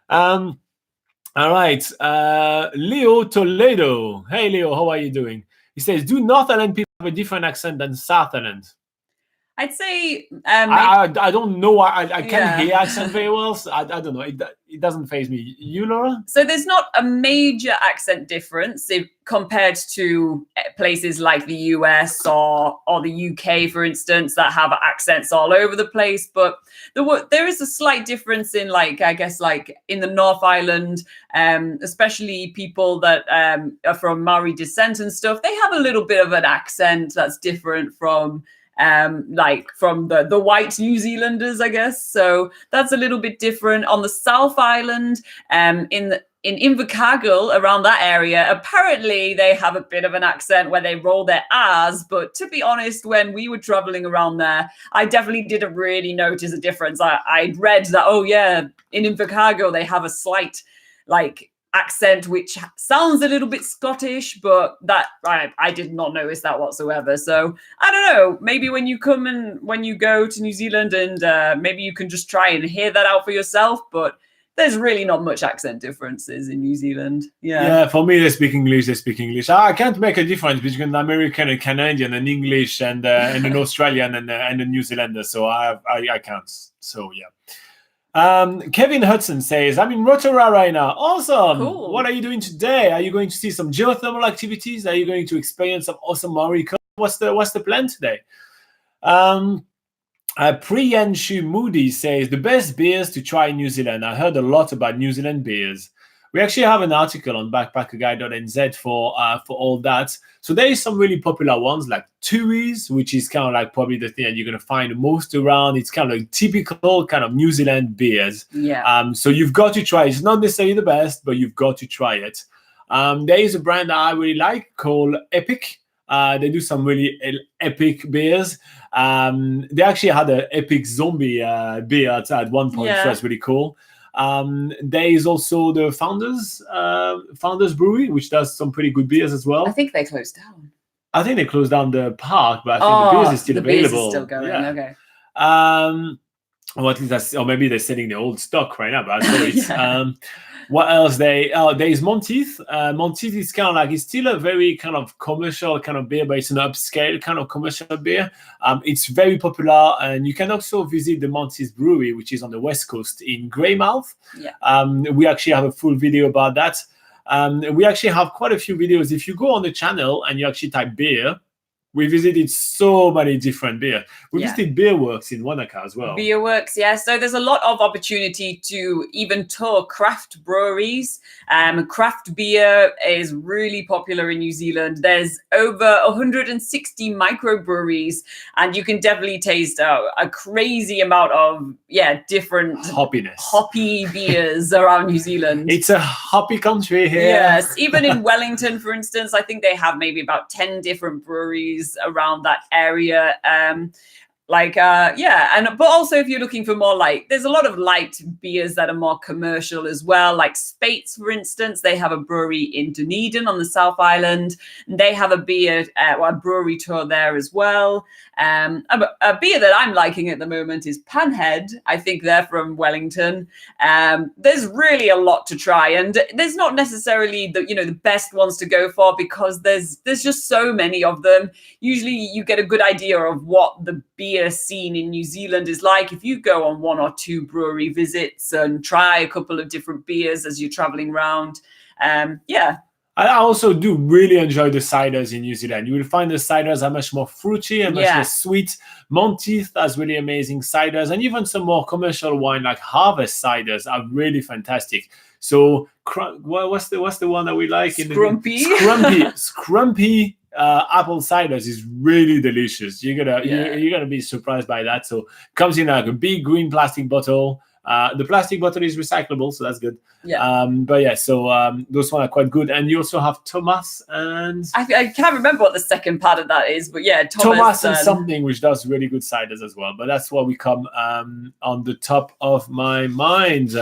All right, Leo Toledo. Hey Leo, how are you doing? He says, do North Island people have a different accent than South Island? I'd say I don't know. I can't hear accent very well. So I don't know. It doesn't faze me. You, Laura? So there's not a major accent difference compared to places like the US or the UK, for instance, that have accents all over the place. But there is a slight difference in, in the North Island, especially people that are from Maori descent and stuff. They have a little bit of an accent that's different from the white New Zealanders, I guess. So that's a little bit different. On the South Island, in Invercargill, around that area, apparently they have a bit of an accent where they roll their R's. But to be honest, when we were traveling around there, I definitely didn't really notice a difference. I read that, in Invercargill they have a slight accent which sounds a little bit Scottish, but that I did not notice that whatsoever. So I don't know, maybe when you come and when you go to New Zealand, and maybe you can just try and hear that out for yourself. But there's really not much accent differences in New Zealand. Yeah, for me, they speak English. I can't make a difference between an American and Canadian and English and an Australian and a New Zealander. So I can't. So yeah. Kevin Hudson says, I'm in Rotorua right now. Awesome. Cool. What are you doing today? Are you going to see some geothermal activities? Are you going to experience some awesome Maori culture? What's the plan today? Priyanshu Moody says, the best beers to try in New Zealand. I heard a lot about New Zealand beers. We actually have an article on backpackerguide.nz for all that. So there is some really popular ones like Toiletries, which is kind of like probably the thing that you're going to find most around. It's kind of like typical kind of New Zealand beers. Yeah. So you've got to try it. It's not necessarily the best, but you've got to try it. There is a brand that I really like called Epic. They do some really epic beers. They actually had an epic zombie beer at one point, so that's really cool. There is also the Founders Brewery, which does some pretty good beers as well. I think they closed down. I think they closed down the park, but I think the beers is still available. Beers is still going. Okay. Or at least or maybe they're selling the old stock right now, but I saw it. What else? There is Monteith. Monteith is kind of like, it's still a very kind of commercial kind of beer, but it's an upscale kind of commercial beer. It's very popular, and you can also visit the Monteith Brewery, which is on the west coast in Greymouth. Yeah. We actually have a full video about that. We actually have quite a few videos. If you go on the channel and you actually type beer, we visited so many different beer. We visited Beer Works in Wanaka as well. Beer Works, yeah. So there's a lot of opportunity to even tour craft breweries. Craft beer is really popular in New Zealand. There's over 160 microbreweries, and you can definitely taste a crazy amount of different hoppy beers around New Zealand. It's a hoppy country here. Yes, even in Wellington, for instance, I think they have maybe about 10 different breweries around that area. But also if you're looking for more there's a lot of light beers that are more commercial as well, like Spates, for instance. They have a brewery in Dunedin on the South Island, and they have a brewery tour there as well. A beer that I'm liking at the moment is Panhead. I think they're from Wellington. There's really a lot to try, and there's not necessarily the best ones to go for, because there's just so many of them. Usually you get a good idea of what the beer scene in New Zealand is like if you go on 1 or 2 brewery visits and try a couple of different beers as you're traveling around. I also do really enjoy the ciders in New Zealand. You will find the ciders are much more fruity and much more sweet. Monteith has really amazing ciders, and even some more commercial wine like Harvest ciders are really fantastic. So what's the one that we like? Scrumpy. Scrumpy apple ciders is really delicious. You're gonna be surprised by that. So it comes in like a big green plastic bottle. The plastic bottle is recyclable, so that's good. Those ones are quite good. And you also have Thomas and I can't remember what the second part of that is, but Thomas and something, which does really good ciders as well. But that's what we come on the top of my mind.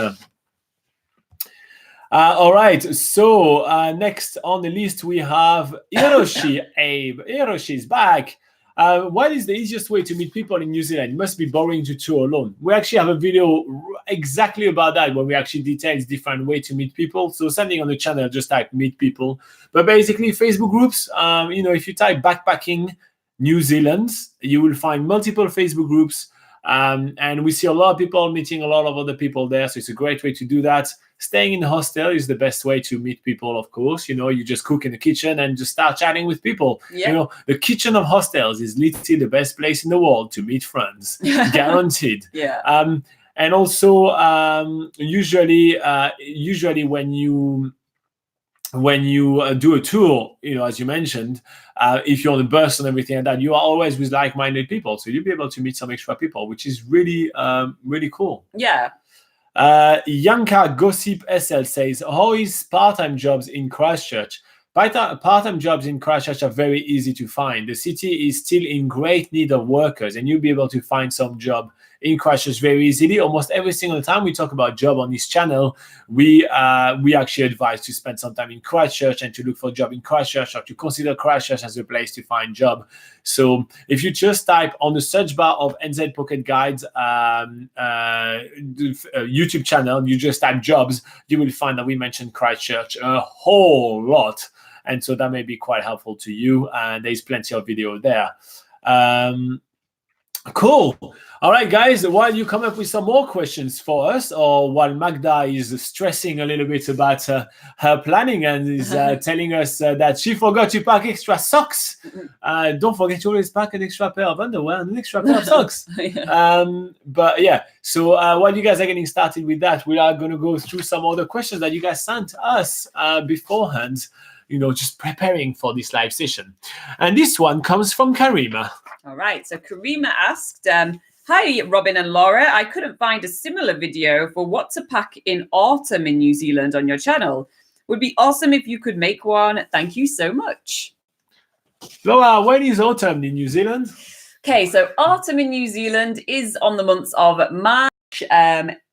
All right, so next on the list we have Hiroshi. Abe. Hiroshi's back. What is the easiest way to meet people in New Zealand? It must be boring to tour alone. We actually have a video exactly about that, where we actually details different way to meet people. So something on the channel, just type meet people. But basically Facebook groups, if you type backpacking New Zealand, you will find multiple Facebook groups. And we see a lot of people meeting a lot of other people there. So it's a great way to do that. Staying in a hostel is the best way to meet people, of course. You just cook in the kitchen and just start chatting with people. Yeah. The kitchen of hostels is literally the best place in the world to meet friends. Guaranteed. Yeah. And also, usually when you do a tour, as you mentioned, if you're on the bus and everything like that, you are always with like-minded people. So you'll be able to meet some extra people, which is really, really cool. Yeah. Yanka Gossip SL says, how is part-time jobs in Christchurch? Part-time jobs in Christchurch are very easy to find. The city is still in great need of workers, and you'll be able to find some job in Christchurch very easily. Almost every single time we talk about job on this channel, we actually advise to spend some time in Christchurch and to look for a job in Christchurch, or to consider Christchurch as a place to find job. So if you just type on the search bar of NZ Pocket Guides YouTube channel, you just type jobs, you will find that we mentioned Christchurch a whole lot. And so that may be quite helpful to you. And there's plenty of video there. Cool. All right, guys, while you come up with some more questions for us, or while Magda is stressing a little bit about her planning and is telling us that she forgot to pack extra socks. Don't forget to always pack an extra pair of underwear and an extra pair of socks. But yeah, so while you guys are getting started with that, we are going to go through some other questions that you guys sent us beforehand, just preparing for this live session. And this one comes from Karima. All right. So Karima asked, hi, Robin and Laura. I couldn't find a similar video for what to pack in autumn in New Zealand on your channel. Would be awesome if you could make one. Thank you so much. Laura, when is autumn in New Zealand? Okay, so autumn in New Zealand is on the months of March,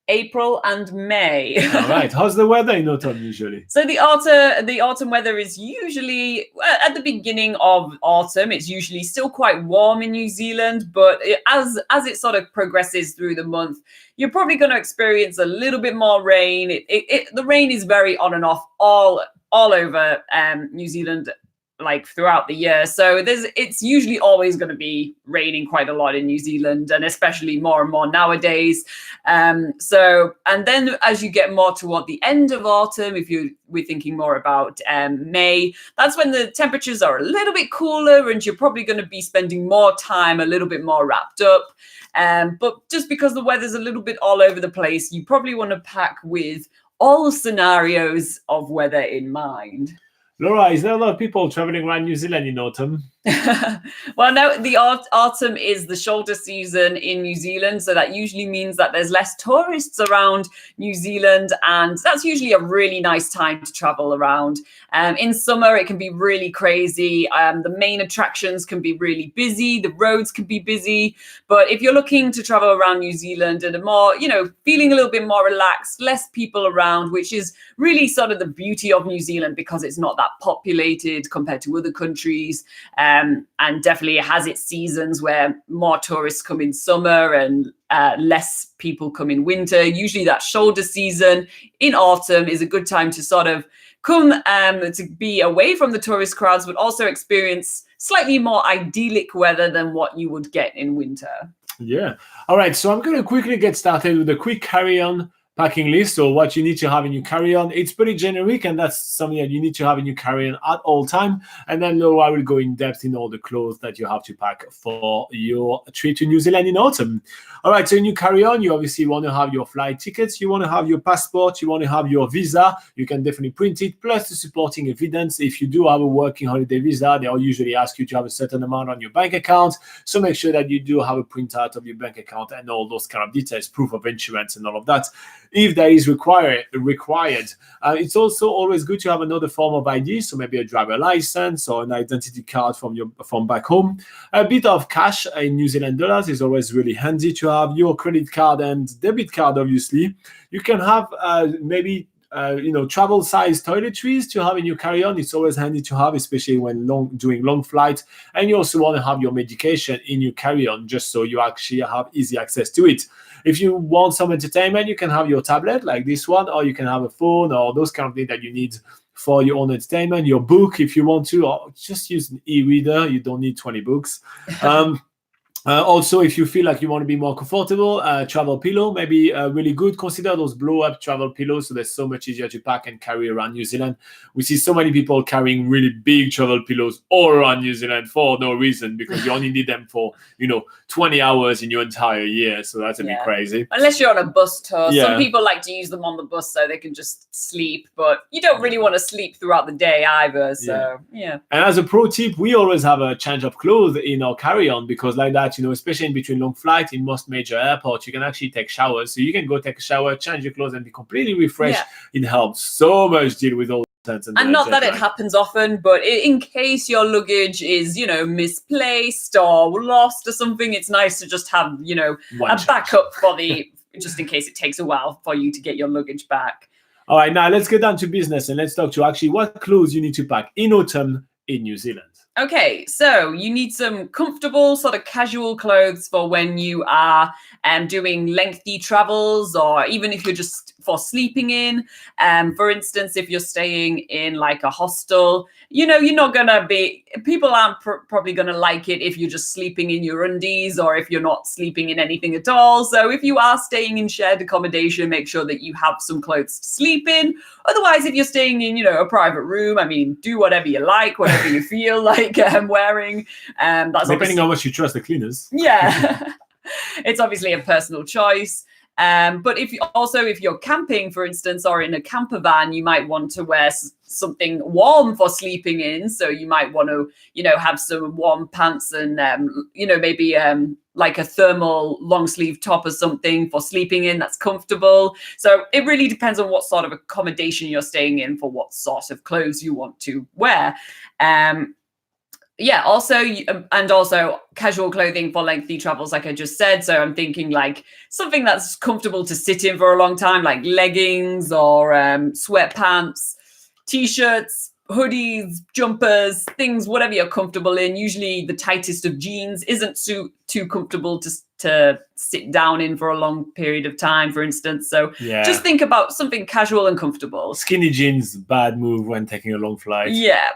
April and May. All right. How's the weather in autumn usually? So the autumn weather is usually at the beginning of autumn. It's usually still quite warm in New Zealand, but as it sort of progresses through the month, you're probably going to experience a little bit more rain. The rain is very on and off all over New Zealand, like throughout the year. So it's usually always going to be raining quite a lot in New Zealand, and especially more and more nowadays. And then as you get more toward the end of autumn, we're thinking more about May, that's when the temperatures are a little bit cooler and you're probably going to be spending more time a little bit more wrapped up. But just because the weather's a little bit all over the place, you probably want to pack with all scenarios of weather in mind. Laura, is there a lot of people traveling around New Zealand in autumn? Well, no, the autumn is the shoulder season in New Zealand. So that usually means that there's less tourists around New Zealand. And that's usually a really nice time to travel around. In summer, it can be really crazy. The main attractions can be really busy. The roads can be busy. But if you're looking to travel around New Zealand and feeling a little bit more relaxed, less people around, which is really sort of the beauty of New Zealand because it's not that populated compared to other countries. And definitely it has its seasons where more tourists come in summer and less people come in winter. Usually that shoulder season in autumn is a good time to sort of come to be away from the tourist crowds, but also experience slightly more idyllic weather than what you would get in winter. Yeah. All right. So I'm going to quickly get started with a quick carry-on packing list, or what you need to have in your carry-on. It's pretty generic, and that's something that you need to have in your carry-on at all time. And then Laura will go in depth in all the clothes that you have to pack for your trip to New Zealand in autumn. All right, so in your carry-on, you obviously want to have your flight tickets, you want to have your passport, you want to have your visa. You can definitely print it, plus the supporting evidence. If you do have a working holiday visa, they'll usually ask you to have a certain amount on your bank account. So make sure that you do have a printout of your bank account and all those kind of details, proof of insurance and all of that, if that is required. It's also always good to have another form of ID, so maybe a driver license or an identity card from back home. A bit of cash in New Zealand dollars is always really handy to have. Your credit card and debit card, obviously. You can have maybe travel size toiletries to have in your carry-on. It's always handy to have, especially when doing long flights. And you also want to have your medication in your carry-on, just so you actually have easy access to it. If you want some entertainment, you can have your tablet like this one, or you can have a phone or those kind of things that you need for your own entertainment. Your book, if you want to, or just use an e-reader. You don't need 20 books. Also, if you feel like you want to be more comfortable, travel pillow may be really good. Consider those blow-up travel pillows, so they're so much easier to pack and carry around New Zealand. We see so many people carrying really big travel pillows all around New Zealand for no reason, because you only need them for 20 hours in your entire year. So that's a bit crazy. Unless you're on a bus tour. Some people like to use them on the bus so they can just sleep, but you don't really want to sleep throughout the day either. So yeah. And as a pro tip, we always have a change of clothes in our carry-on, because like that that, especially in between long flights in most major airports, you can actually take showers. So you can go take a shower, change your clothes, and be completely refreshed. It helps so much deal with all and not that it happens often, but in case your luggage is, misplaced or lost or something, it's nice to just have, a backup for just in case it takes a while for you to get your luggage back. All right, now let's get down to business and let's talk to actually what clothes you need to pack in autumn in New Zealand. Okay, so you need some comfortable sort of casual clothes for when you are doing lengthy travels, or even if you're just for sleeping in. For instance, if you're staying in like a hostel, you're not going to be, people aren't probably going to like it if you're just sleeping in your undies or if you're not sleeping in anything at all. So if you are staying in shared accommodation, make sure that you have some clothes to sleep in. Otherwise, if you're staying in, a private room, do whatever you like, whatever you feel like wearing. That's depending on how much you trust the cleaners. Yeah, it's obviously a personal choice. But if you're camping, for instance, or in a camper van, you might want to wear something warm for sleeping in. So you might want to, have some warm pants and, maybe like a thermal long sleeve top or something for sleeping in that's comfortable. So it really depends on what sort of accommodation you're staying in for what sort of clothes you want to wear. Also casual clothing for lengthy travels, like I just said. So I'm thinking like something that's comfortable to sit in for a long time, like leggings or sweatpants, t-shirts, hoodies, jumpers, things, whatever you're comfortable in. Usually the tightest of jeans isn't too comfortable to sit down in for a long period of time, for instance. So just think about something casual and comfortable. Skinny jeans, bad move when taking a long flight. Yeah.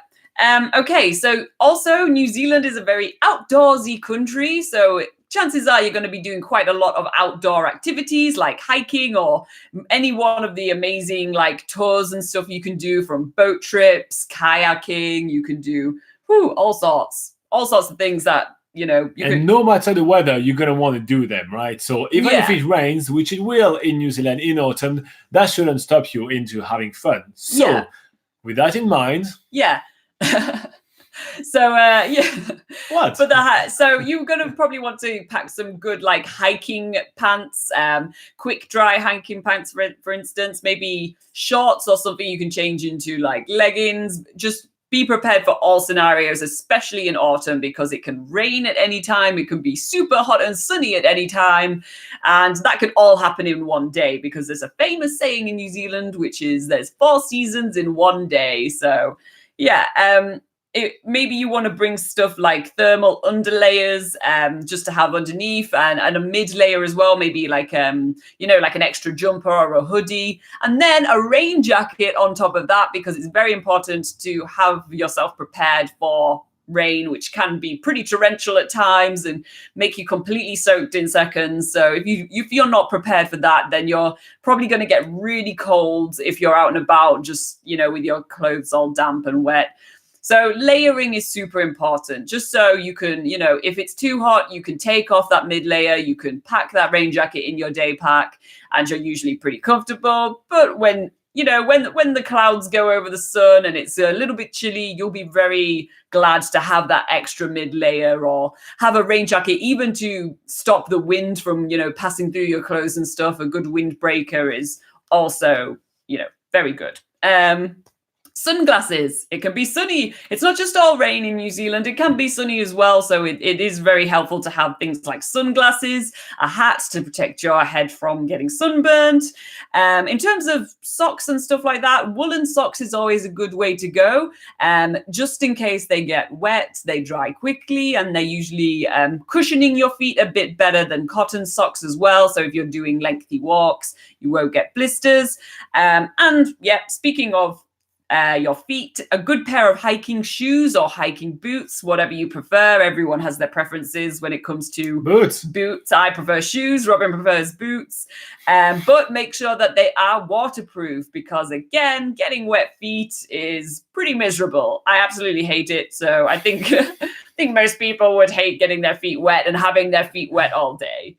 Okay, so also New Zealand is a very outdoorsy country, so chances are you're going to be doing quite a lot of outdoor activities like hiking or any one of the amazing like tours and stuff you can do, from boat trips, kayaking. You can do all sorts of things that no matter the weather, you're going to want to do them, right? So even if it rains, which it will in New Zealand in autumn, that shouldn't stop you into having fun. So with that in mind, what? But so you're gonna probably want to pack some good like hiking pants, quick dry hiking pants, for instance, maybe shorts or something you can change into like leggings. Just be prepared for all scenarios, especially in autumn, because it can rain at any time. It can be super hot and sunny at any time. And that could all happen in one day, because there's a famous saying in New Zealand, which is there's 4 seasons in one day. So maybe you want to bring stuff like thermal underlayers just to have underneath, and a mid layer as well, maybe like like an extra jumper or a hoodie, and then a rain jacket on top of that, because it's very important to have yourself prepared for rain, which can be pretty torrential at times and make you completely soaked in seconds. So if you're not prepared for that, then you're probably going to get really cold if you're out and about, just with your clothes all damp and wet. So layering is super important, just so you can, if it's too hot, you can take off that mid layer, you can pack that rain jacket in your day pack, and you're usually pretty comfortable. But when the clouds go over the sun and it's a little bit chilly, you'll be very glad to have that extra mid layer, or have a rain jacket even to stop the wind from, passing through your clothes and stuff. A good windbreaker is also, very good. Sunglasses. It can be sunny. It's not just all rain in New Zealand. It can be sunny as well. So it is very helpful to have things like sunglasses, a hat to protect your head from getting sunburnt. In terms of socks and stuff like that, woolen socks is always a good way to go. Just in case they get wet, they dry quickly, and they're usually cushioning your feet a bit better than cotton socks as well. So if you're doing lengthy walks, you won't get blisters. Speaking of your feet, a good pair of hiking shoes or hiking boots, whatever you prefer. Everyone has their preferences when it comes to boots. I prefer shoes, Robin prefers boots, but make sure that they are waterproof, because again, getting wet feet is pretty miserable. I absolutely hate it. So I think most people would hate getting their feet wet and having their feet wet all day.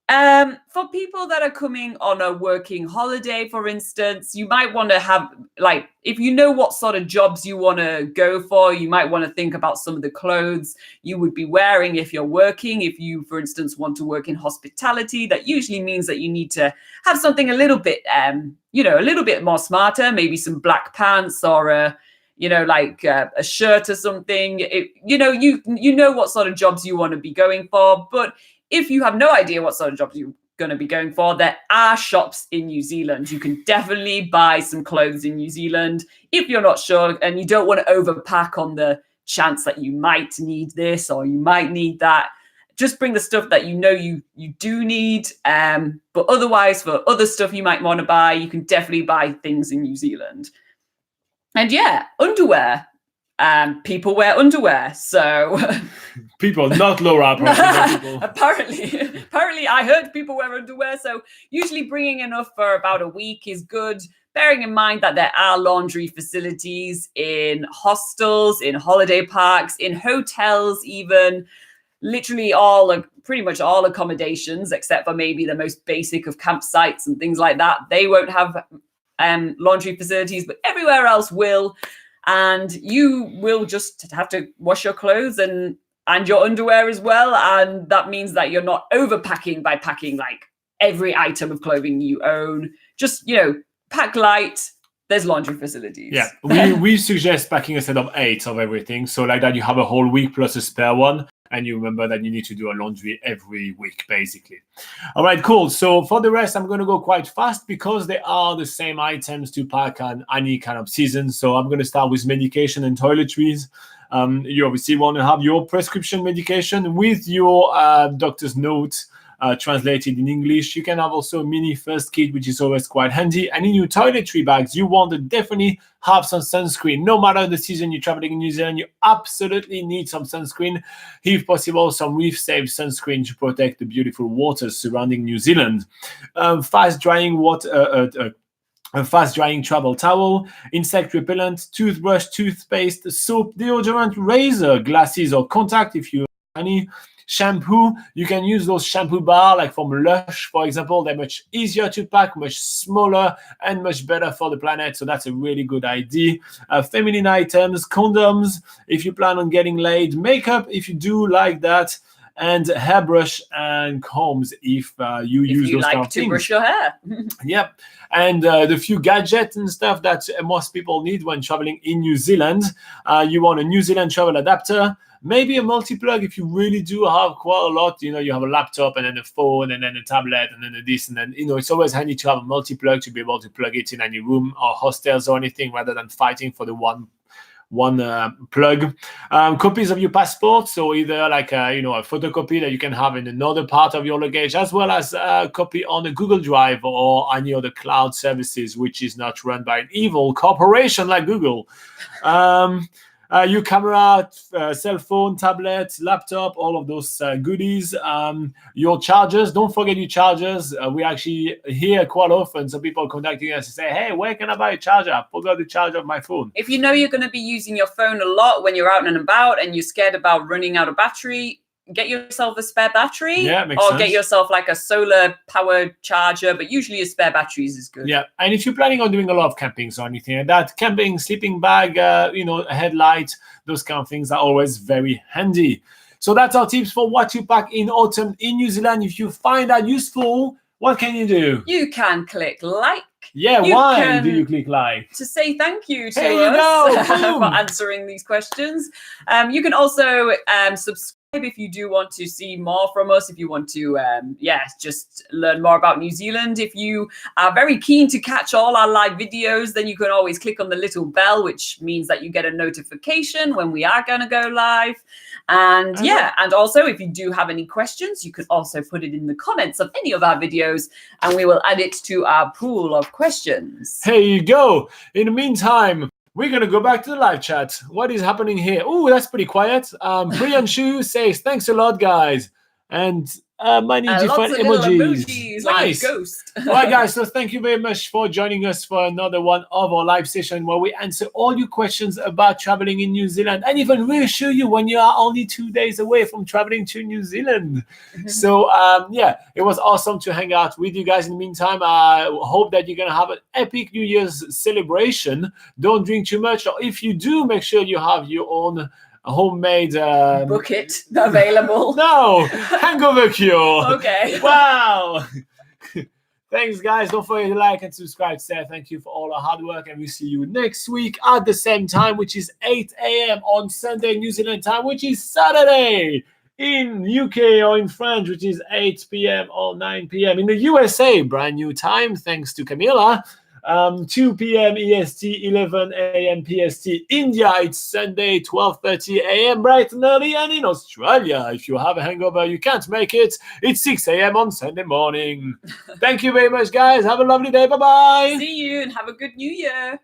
For people that are coming on a working holiday, for instance, you might want to have, like, if you know what sort of jobs you want to go for, you might want to think about some of the clothes you would be wearing if you're working. If you, for instance, want to work in hospitality, that usually means that you need to have something a little bit, a little bit more smarter, maybe some black pants or a shirt or something. You know what sort of jobs you want to be going for. But if you have no idea what sort of jobs you're going to be going for, there are shops in New Zealand. You can definitely buy some clothes in New Zealand if you're not sure and you don't want to overpack on the chance that you might need this or you might need that. Just bring the stuff that you do need. But otherwise, for other stuff you might want to buy, you can definitely buy things in New Zealand. And yeah, underwear. People wear underwear, so people, not Laura. People. apparently, I heard people wear underwear. So usually, bringing enough for about a week is good. Bearing in mind that there are laundry facilities in hostels, in holiday parks, in hotels, even literally pretty much all accommodations, except for maybe the most basic of campsites and things like that. They won't have laundry facilities, but everywhere else will. And you will just have to wash your clothes and your underwear as well. And that means that you're not overpacking by packing like every item of clothing you own. Just, pack light. There's laundry facilities. Yeah, we suggest packing a set of 8 of everything. So like that you have a whole week plus a spare one. And you remember that you need to do a laundry every week, basically. All right, cool. So for the rest, I'm going to go quite fast because they are the same items to pack on any kind of season. So I'm going to start with medication and toiletries. You obviously want to have your prescription medication with your doctor's note translated in English. You can have also a mini first kit, which is always quite handy. And in your toiletry bags, you want to definitely have some sunscreen. No matter the season you're traveling in New Zealand, you absolutely need some sunscreen. If possible, some reef-safe sunscreen to protect the beautiful waters surrounding New Zealand. Fast-drying water. A fast-drying travel towel, insect repellent, toothbrush, toothpaste, soap, deodorant, razor, glasses or contact if you have any. Shampoo, you can use those shampoo bars like from Lush, for example. They're much easier to pack, much smaller, and much better for the planet. So that's a really good idea. Feminine items, condoms, if you plan on getting laid, makeup, if you do like that, and hairbrush and combs if you use those kind of things. If you like to brush your hair. Yep. And the few gadgets and stuff that most people need when traveling in New Zealand. You want a New Zealand travel adapter, maybe a multi-plug if you really do have quite a lot. You have a laptop and then a phone and then a tablet and then a this and then, it's always handy to have a multi-plug to be able to plug it in any room or hostels or anything rather than fighting for the one plug. Copies of your passport, so either like a photocopy that you can have in another part of your luggage, as well as a copy on a Google Drive or any other cloud services which is not run by an evil corporation like Google. Your camera, cell phone, tablet, laptop, all of those goodies. Your chargers, don't forget your chargers. We actually hear quite often some people contacting us and say, hey, where can I buy a charger? I forgot the charger of my phone. If you know you're going to be using your phone a lot when you're out and about and you're scared about running out of battery, get yourself a spare battery. Yeah, makes sense. Get yourself like a solar powered charger, but usually a spare batteries is good. Yeah, and if you're planning on doing a lot of campings or anything like that, camping, sleeping bag, a headlight, those kind of things are always very handy. So that's our tips for what to pack in autumn in New Zealand. If you find that useful, what can you do? You can click like. Yeah, why do you click like? To say thank you to us for answering these questions. You can also subscribe if you do want to see more from us, if you want to just learn more about New Zealand. If you are very keen to catch all our live videos, then you can always click on the little bell, which means that you get a notification when we are going to go live. And and also if you do have any questions, you can also put it in the comments of any of our videos and we will add it to our pool of questions. Here you go. In the meantime, we're going to go back to the live chat. What is happening here? Oh, that's pretty quiet. Brian Shu says, thanks a lot, guys. And many different lots of little emojis. emojis, like a ghost. All right, guys. So thank you very much for joining us for another one of our live session where we answer all your questions about traveling in New Zealand and even reassure you when you are only 2 days away from traveling to New Zealand. So yeah, it was awesome to hang out with you guys. In the meantime, I hope that you're gonna have an epic New Year's celebration. Don't drink too much, or if you do, make sure you have your own homemade bucket available. No, hangover cure. Okay. Wow. Thanks, guys. Don't forget to like and subscribe. Say thank you for all our hard work, and we'll see you next week at the same time, which is 8 a.m. on Sunday, New Zealand time, which is Saturday in UK or in France, which is 8 p.m. or 9 p.m. In the USA, brand new time, thanks to Camilla. 2 p.m. EST, 11 a.m. PST. India, it's Sunday, 12:30 a.m. bright and early. And in Australia, if you have a hangover, you can't make it, it's 6 a.m. on Sunday morning. Thank you very much, guys. Have a lovely day. Bye-bye. See you and have a good New Year.